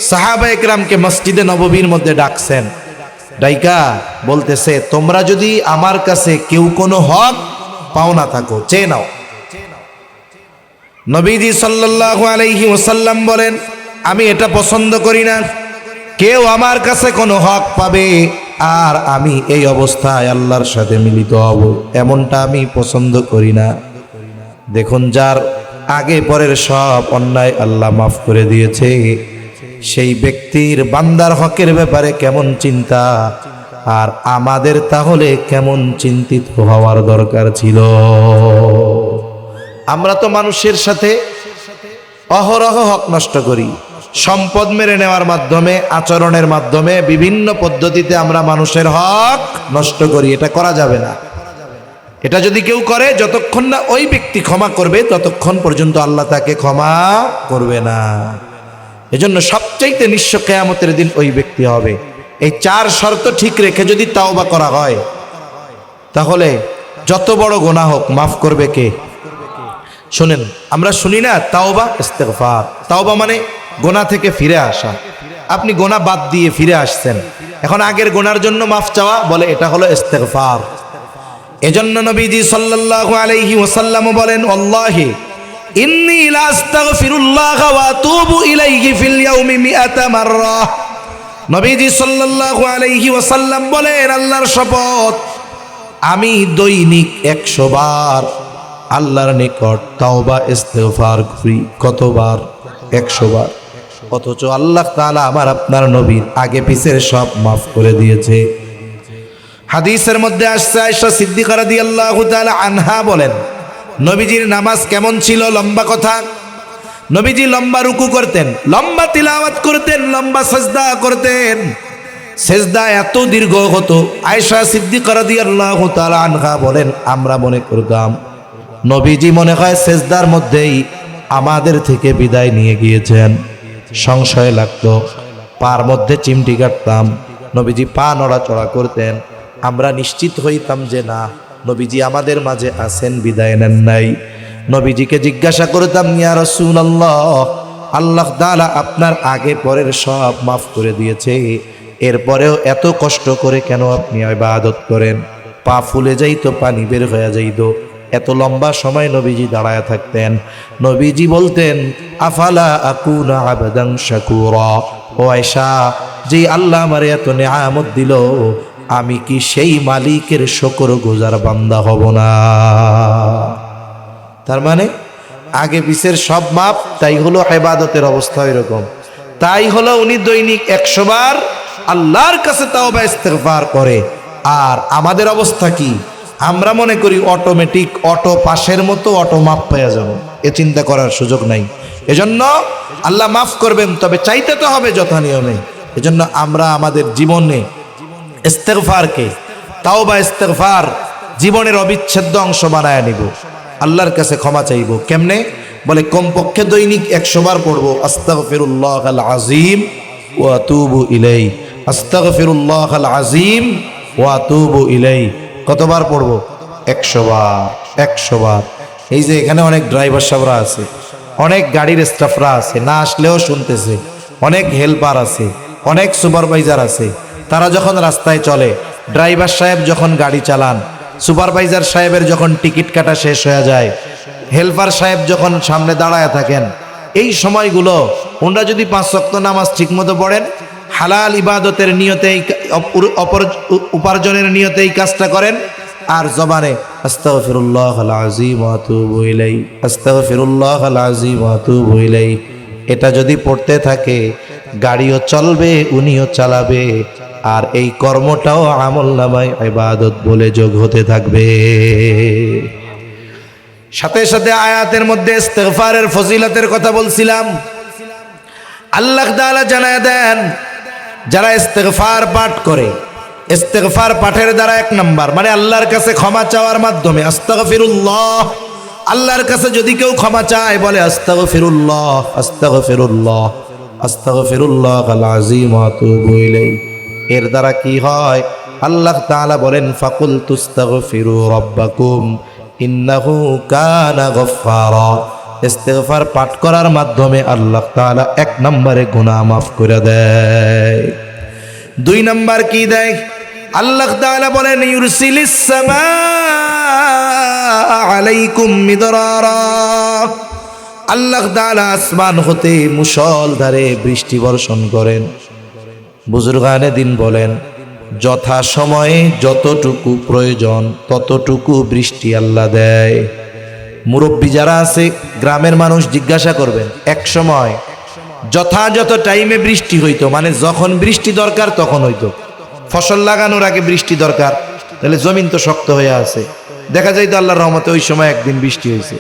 সাহাবায়ে কেরামকে মসজিদে নববীর মধ্যে ডাকছেন। ডাইকা বলতেছে, তোমরা যদি আমার কাছে কেউ কোনো হক পাওনা থাকো চেয়ে নাও। নবীজি সাল্লাল্লাহু আলাইহি ওয়াসাল্লাম বলেন, আমি এটা পছন্দ করি না, কেউ আমার কাছে কোনো হক পাবে আর আমি এই অবস্থায় আল্লাহর সাথে মিলিত হব, এমনটা আমি পছন্দ করি না। দেখুন, যার আগে পরের সব অন্যায় আল্লাহ মাফ করে দিয়েছে, সেই ব্যক্তির বান্দার হকের ব্যাপারে কেমন চিন্তা, আর আমাদের তাহলে কেমন চিন্তিত হওয়ার দরকার ছিল। আমরা তো মানুষের সাথে অহরহ হক নষ্ট করি, সম্পদ মেরে নেওয়ার মাধ্যমে, আচরণের মাধ্যমে, বিভিন্ন পদ্ধতিতে আমরা মানুষের হক নষ্ট করি। এটা করা যাবে না। এটা যদি কেউ করে, যতক্ষণ না ওই ব্যক্তি ক্ষমা করবে ততক্ষণ পর্যন্ত আল্লাহ তাকে ক্ষমা করবে না। এজন্য সবচাইতে নিঃস্ব কিয়ামতের দিন ওই ব্যক্তি হবে। এই 4 শর্ত ঠিক রেখে যদি তাওবা করা হয়, তাহলে যত বড় গুনাহ হোক মাফ করবে কে? শুনেন, আমরা শুনি না তাওবা ইস্তেগফার। তাওবা মানে গুনাহ থেকে ফিরে আসা। আপনি গুনাহ বাদ দিয়ে ফিরে আসছেন, এখন আগের গুনার জন্য মাফ চাওয়া, বলে এটা হলো ইস্তেগফার। এজন্য নবীজি সাল্লাল্লাহু আলাইহি ওয়াসাল্লাম বলেন, আল্লাহি ইন্নী লা আস্তাগফিরুল্লাহ ওয়া আতুবু ইলাইহি ফিল ইয়াউমি 100 মাররা। নবীজি সাল্লাল্লাহু আলাইহি ওয়াসাল্লাম বলেন, আল্লাহর শপথ, আমি দৈনিক 100 বার আল্লাহর নিকট তাওবা ইস্তেগফার করি। কতবার? 100 বার। অথচ আল্লাহ তাআলা আমার আপনার নবীর আগে পিছের সব মাফ করে দিয়েছে। হাদিসের মধ্যে আসছে, আয়েশা সিদ্দিকা রাদিয়াল্লাহু তাআলা আনহা বলেন, নবীজির নামাজ কেমন ছিল? লম্বা কথা। নবীজি লম্বা রুকু করতেন, লম্বা তিলাওয়াত করতেন, লম্বা সাজদা করতেন। সেজদা এত দীর্ঘ হতো, আয়েশা সিদ্দিকা রাদিয়াল্লাহু তাআলা আনহা বলেন, আমরা মনে করতাম নবীজি মনে হয় সেজদার মধ্যেই আমাদের থেকে বিদায় নিয়ে গিয়েছেন। সংশয় লাগতো, পার মধ্যে চিমটি কাটতাম, নবীজি পা নড়াচড়া করতেন, আমরা নিশ্চিত হইতাম যে না, নবীজি আমাদের মাঝে আছেন, বিদায় নেন নাই। নবীজিকে জিজ্ঞাসা করতাম, ইয়া রাসূলুল্লাহ, আল্লাহ তাআলা আপনার আগে পরের সব মাফ করে দিয়েছে, এরপরেও এত কষ্ট করে কেন আপনি ইবাদত করেন? পা ফুলে যাইতো, পানি বের হয়ে যাইতো। এত লম্বা সময় নবীজি দাঁড়ায় থাকতেন। নবীজি বলতেন, আফালা আকুনা আবদান শাকুরা। ও আয়েশা, যে আল্লাহ আমারে এত নেয়ামত দিল, আমি কি সেই মালিকের শুকরগুজার বান্দা হব না? তার মানে আগে পিছের সব মাপ, তাই হলো ইবাদতের অবস্থা এরকম। তাই হলো উনি দৈনিক 100 বার আল্লাহর কাছে তাওবা ইস্তেগফার করে। আর আমাদের অবস্থা কি? আমরা মনে করি অটোমেটিক, অটো পাশের মতো অটো মাপ পেয়ে যাব, এ চিন্তা করার সুযোগ নাই। এজন্য আল্লাহ মাফ করবেন, তবে চাইতে তো হবে যথা নিয়মে। এজন্য আমরা আমাদের জীবনে ইস্তেগফারকে, তাওবা ইস্তেগফার জীবনের অবিচ্ছেদ্য অংশ বানায় নিব। আল্লাহর কাছে ক্ষমা চাইব। কেমনে? বলে কমপক্ষে দৈনিক 100 বার পড়বো, আস্তাগফিরুল্লাহাল আযীম ওয়া আতুবু ইলাইহি, আস্তাগফিরুল্লাহাল আযীম ওয়া আতুবু ইলাইহি। কতবার পড়বো? 100 বার। 100 বার। এই যে এখানে অনেক ড্রাইভার সাহেবরা আছে, অনেক গাড়ির স্টাফরা আছে, না আসলেও শুনতেছে, অনেক হেল্পার আছে, অনেক সুপারভাইজার আছে। তারা যখন রাস্তায় চলে, ড্রাইভার সাহেব যখন গাড়ি চালান, সুপারভাইজার সাহেবের যখন টিকিট কাটা শেষ হয়ে যায়, হেল্পার সাহেব যখন সামনে দাঁড়ায় থাকেন, এই সময়গুলো ওনারা যদি 5 ওয়াক্ত নামাজ ঠিকমতো পড়েন, হালাল ইবাদতের নিয়তেই, উপার্জনের নিয়তেই কাজটা করেন, আর জবানে আস্তাগফিরুল্লাহাল আযীম ওয়া আতুবু ইলাইহি, আস্তাগফিরুল্লাহাল আযীম ওয়া আতুবু ইলাইহি, এটা যদি পড়তে থাকে, গাড়িও চলবে, উনিও চালাবে, আর এই কর্মটাও আমলনামায় ইবাদত বলে যোগ হতে থাকবে। সাথে সাথে আয়াতের মধ্যে ইস্তেগফারের ফজিলতের কথা বলছিলাম। আল্লাহ তাআলা জানায় দেন, যারা ইস্তেগফার পাঠ করে, ইস্তেগফার পাঠের দ্বারা 1 নাম্বার মানে আল্লাহর কাছে ক্ষমা চাওয়ার মাধ্যমে, আস্তাগফিরুল্লাহ, আল্লাহর কাছে যদি কেউ ক্ষমা চায়, বলে আস্তাগফিরুল্লাহ, আস্তাগফিরুল্লাহ, আস্তাগফিরুল্লাহাল আযীম ওয়া আতুবু ইলাইহি, এর দ্বারা কি হয়? আল্লাহ তাআলা বলেন, ফাকুল তুস্তাগফিরু রাব্বাকুম ইন্নাহু কানা গফফারা। ইস্তেগফার পাঠ করার মাধ্যমে আল্লাহ তাআলা 1 নম্বরে গুনাহ মাফ করে দেয়। 2 নাম্বার কি দেয়? আল্লাহ তাআলা বলেন, ইউরসিলিস সামাআ আলাইকুম মিদরারা। আল্লাহ তাআলা আসমান হতে মুষলধারে বৃষ্টি বর্ষণ করেন। বুজুর্গানে দিন বলেন, যথা সময়ে যতটুকু প্রয়োজন ততটুকু বৃষ্টি আল্লাহ দেয়। মুরব্বী যারা আছে গ্রামের মানুষ জিজ্ঞাসা করবেন, এক সময় যথাযথ টাইমে বৃষ্টি হইতো, মানে যখন বৃষ্টি দরকার তখন হইতো। ফসল লাগানোর আগে বৃষ্টি দরকার, তাহলে জমিন তো শক্ত হয়ে আছে, দেখা যায় তো আল্লাহর রহমতে ওই সময় একদিন বৃষ্টি হয়েছে।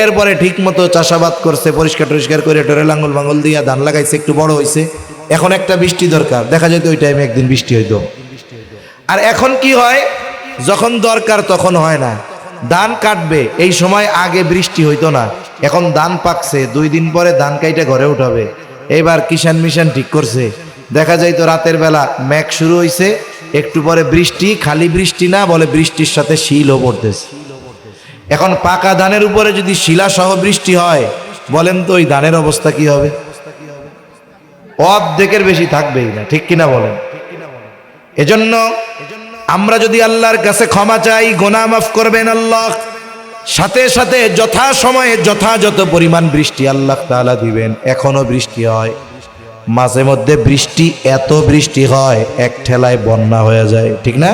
এরপরে ঠিক মতো চাষাবাদ করছে, পরিষ্কার টরিষ্কার করে টোরে লাঙ্গল বাঙ্গল দিয়া ধান লাগাইছে, একটু বড় হয়েছে, এখন একটা বৃষ্টি দরকার, দেখা যায় তো ওই টাইমে একদিন বৃষ্টি হইতো। আর এখন কি হয়, যখন দরকার তখন হয় না। ধান কাটবে এই সময় আগে বৃষ্টি হইতো না, এখন ধান পাকছে, 2 দিন পরে ধান কাইটা ঘরে উঠাবে। এইবার কিষান মিশন ঠিক করছে, দেখা যায় তো রাতের বেলা মেঘ শুরু হইছে, একটু পরে বৃষ্টি, খালি বৃষ্টি না, বলে বৃষ্টির সাথে শিলও পড়তেছে। এখন পাকা ধানের উপরে যদি শিলা সহ বৃষ্টি হয়, বলেন তো ওই ধানের অবস্থা কি হবে? অর্ধেকের বেশি থাকবেই না, ঠিক কিনা বলেন? এজন্য আমরা যদি আল্লাহর কাছে ক্ষমা চাই, গুনাহ মাফ করবেন আল্লাহ, সাথে সাথে যথা সময়ে যথাযথ পরিমাণ বৃষ্টি আল্লাহ তাআলা দিবেন। এখনো বৃষ্টি হয়, মাঝে মধ্যে বৃষ্টি, এত বৃষ্টি হয় এক ঠেলায় বন্যা হয়ে যায়, ঠিক না?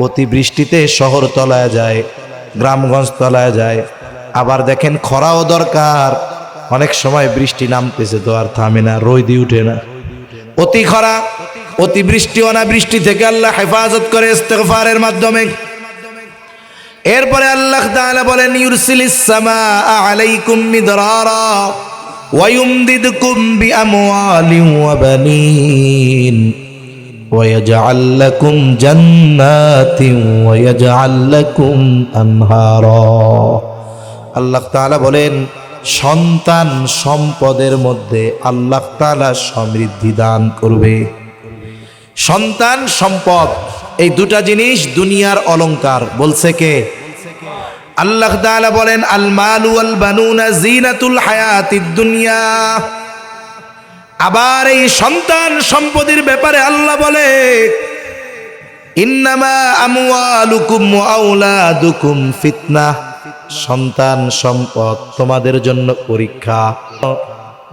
অতি বৃষ্টিতে শহর তলায় যায়, গ্রামগঞ্জ তলায় যায়। আবার দেখেন খরাও দরকার, অনেক সময় বৃষ্টি নামতেছে তো আর থামে না, রোদই উঠে না। অতি খরা, অতি বৃষ্টি, অনাবৃষ্টি থেকে আল্লাহ হেফাজত করে ইস্তিগফারের মাধ্যমে। এরপরে আল্লাহ তাআলা বলেন, ইউরসিলিস সামাআ আলাইকুম মিদরারা ওয়া ইউমদিদকুম বিআমওয়ালিন ওয়া বানিন ওয়া ইয়াজআল লাকুম জান্নাতিন ওয়া ইয়াজআল লাকুম আনহারা। আল্লাহ তাআলা বলেন, সন্তান সম্পদের মধ্যে আল্লাহ তাআলা সমৃদ্ধি দান করবে। সন্তান সম্পদ, এই দুটা জিনিস দুনিয়ার অলংকার। বলছে কে? আল্লাহ তাআলা বলেন, আল মালু ওয়াল বানুনা জিনাতুল হায়াতিদ দুনিয়া। আবার এই সন্তান সম্পদের ব্যাপারে আল্লাহ বলে, ইন্নামা আমওয়ালুকুম ওয়া আওলাদুকুম ফিতনাহ। সন্তান সম্পদ তোমাদের জন্য পরীক্ষা।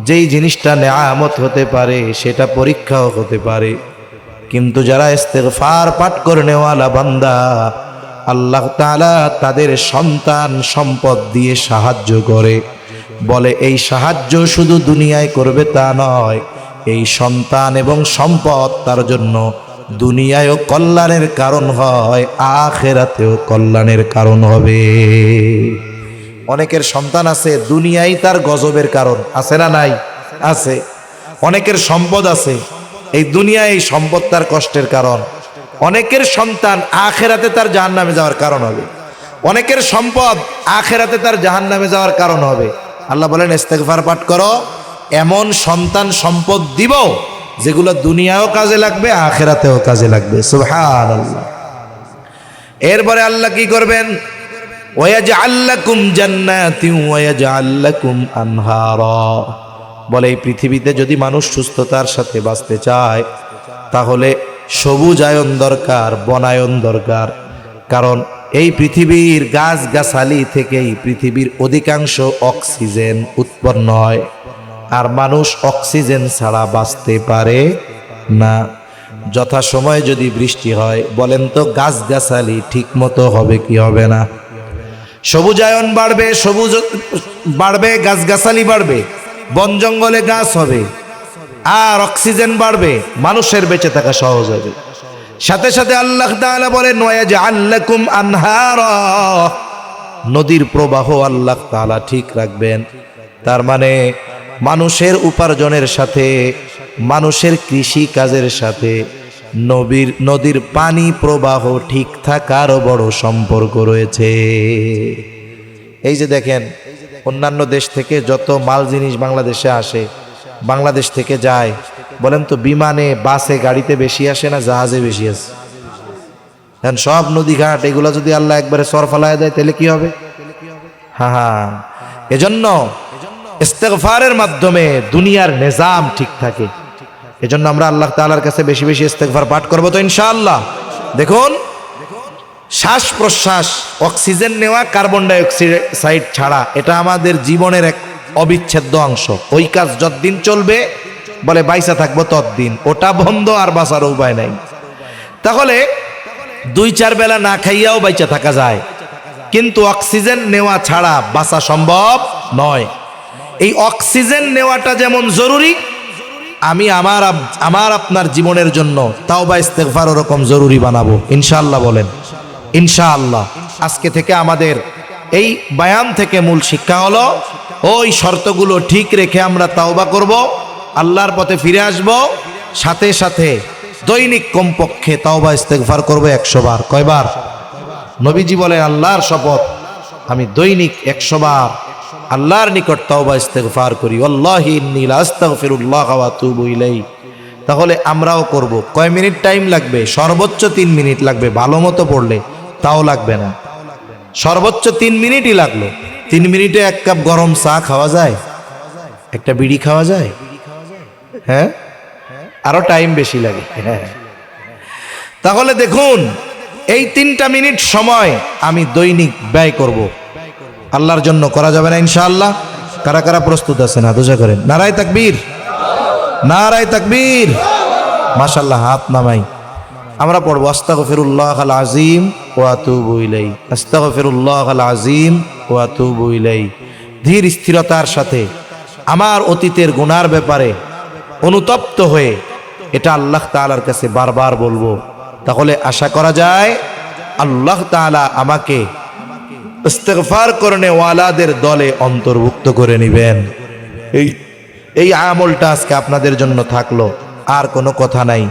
যেই জিনিসটা নেয়ামত হতে পারে সেটা পরীক্ষাও হতে পারে, কিন্তু যারা ইস্তিগফার পাঠ করে নেওয়ালা বান্দা, আল্লাহ তাআলা তাদের সন্তান সম্পদ দিয়ে সাহায্য করে। বলে এই সাহায্য শুধু দুনিয়ায় করবে তা নয়, এই সন্তান এবং সম্পদ তার জন্য দুনিয়ায়ও কল্যাণের কারণ হয়, আখিরাতেও কল্যাণের কারণ হবে। অনেকের সন্তান আছে, দুনিয়ায় তার গজবের কারণ, আছে না নাই? আছে। অনেকের সম্পদ আছে, এই দুনিয়ায় এই সম্পদ তার কষ্টের কারণ। অনেকের সন্তান আখিরাতে তার জাহান্নামে যাওয়ার কারণ হবে। অনেকের সম্পদ আখিরাতে তার জাহান্নামে যাওয়ার কারণ হবে। আল্লাহ বলেন, ইস্তিগফার পাঠ করো, এমন সন্তান সম্পদ দিব যেগুলো দুনিয়াও কাজে লাগবে, আখিরাতেও কাজে লাগবে। সুবহানাল্লাহ। এরপরে আল্লাহ কি করবেন? ওয়াজআল লাকুম জান্নাতিন ওয়াজআল লাকুম আনহারা। বলে এই পৃথিবীতে যদি মানুষ সুস্থতার সাথে বাঁচতে চায়, তাহলে সবুজায়ন দরকার, বনায়ন দরকার। কারণ এই পৃথিবীর গাছগাছালি থেকেই পৃথিবীর অধিকাংশ অক্সিজেন উৎপন্ন হয়, আর মানুষ অক্সিজেন ছাড়া বাঁচতে পারে না। যথাসময়ে যদি বৃষ্টি হয়, বলেন তো গাছগাছালি ঠিক মতো হবে কি হবে না? সবুজায়ন বাড়বে, সবুজ বাড়বে, গাছগাছালি বাড়বে, বন জঙ্গলে গাছ হবে, আর অক্সিজেন বাড়বে, মানুষের বেঁচে থাকা সহজ হবে। সাথে সাথে আল্লাহ তাআলা বলেন, ওয়াজআল লাকুম আনহারা। নদীর প্রবাহ আল্লাহ তাআলা ঠিক রাখবেন। তার মানে মানুষের উপার্জনের সাথে, মানুষের কৃষি কাজের সাথে নদীর পানি প্রবাহ ঠিক থাকারও বড় সম্পর্ক রয়েছে। এই যে দেখেন, অন্যান্য দেশ থেকে যত মাল জিনিস বাংলাদেশে আসে, বাংলাদেশ থেকে যায়, বলেন তো বিমানে, বাসে, গাড়িতে বেশি আসে না জাহাজে বেশি আসে? এখন সব নদীঘাট এগুলো যদি আল্লাহ একবারে সর ফেলায় দেয়, তাহলে কি হবে? হ্যাঁ, এজন্য ইস্তিগফারের মাধ্যমে দুনিয়ার নিজাম ঠিক থাকে। এজন্য আমরা আল্লাহ তাআলার কাছে বেশি বেশি ইস্তিগফার পাঠ করবো তো ইনশাআল্লাহ। দেখুন, শ্বাস প্রশ্বাস, অক্সিজেন নেওয়া, কার্বন ডাই অক্সাইড ছাড়া, এটা আমাদের জীবনের এক অবিচ্ছেদ্য অংশ। ওই কাজ যতদিন চলবে, বলে বাইসা থাকবো ততদিন, ওটা বন্ধ আর বাঁচার উপায় নাই। তাহলে 2-4 বেলা না খাইয়াও বাইচা থাকা যায়, কিন্তু অক্সিজেন নেওয়া ছাড়া বাঁচা সম্ভব নয়। এই অক্সিজেন নেওয়াটা যেমন জরুরি, আমি আমার আপনার জীবনের জন্য তাওবা ইস্তেগফার ওরকম জরুরি বানাবো ইনশাআল্লাহ। বলেন ইনশাআল্লাহ। আজকে থেকে আমাদের এই বয়ান থেকে মূল শিক্ষা হলো, ওই শর্তগুলো ঠিক রেখে আমরা তাওবা করব, আল্লাহর পথে ফিরে আসব, সাথে সাথে দৈনিক কমপক্ষে তাওবা ইস্তেগফার করব 100 বার। কয়বার? নবীজি বলেন, আল্লাহর শপথ, আমি দৈনিক 100 বার আল্লাহর নিকট তাওবা ইস্তেগফার করি। ওয়াল্লাহি ইন্নী লা আস্তাগফিরুল্লাহ ওয়া আতুবু ইলাইহি। তাহলে আমরাও করব। কয় মিনিট টাইম লাগবে? সর্বোচ্চ 3 মিনিট লাগবে, ভালো মতো পড়লে তাও লাগবে না, সর্বোচ্চ 3 মিনিটই লাগলো। 3 মিনিটে 1 কাপ গরম চা খাওয়া যায়, একটা বিড়ি খাওয়া যায়। হ্যাঁ, আরো টাইম বেশি লাগে। হ্যাঁ, তাহলে দেখুন, এই 3টা মিনিট সময় আমি দৈনিক ব্যয় করব আল্লাহর জন্য। করা যাবে না ইনশাআল্লাহ? কারা কারা প্রস্তুত আছেন? আদোজা করেন। নারায়ে তাকবীর, নারায়ে তাকবীর। মাশাআল্লাহ, হাত নামাই। আমরা পড়ব আস্তাগফিরুল্লাহাল আযীম ওয়া আতুবু ইলাইহি, আস্তাগফিরুল্লাহাল আযীম ওয়া আতুবু ইলাইহি। ধীর স্থিরতার সাথে আমার অতীতের গুনার ব্যাপারে অনুতপ্ত হয়ে এটা আল্লাহ তাআলার কাছে বারবার বলবো। তাহলে আশা করা যায় আল্লাহ তাআলা আমাকে ইস্তেগফার করনে ওয়ালাদের দলে অন্তর্ভুক্ত করে নেবেন। এই আমলটা আজকে আপনাদের জন্য থাকলো, আর কোনো কথা নাই।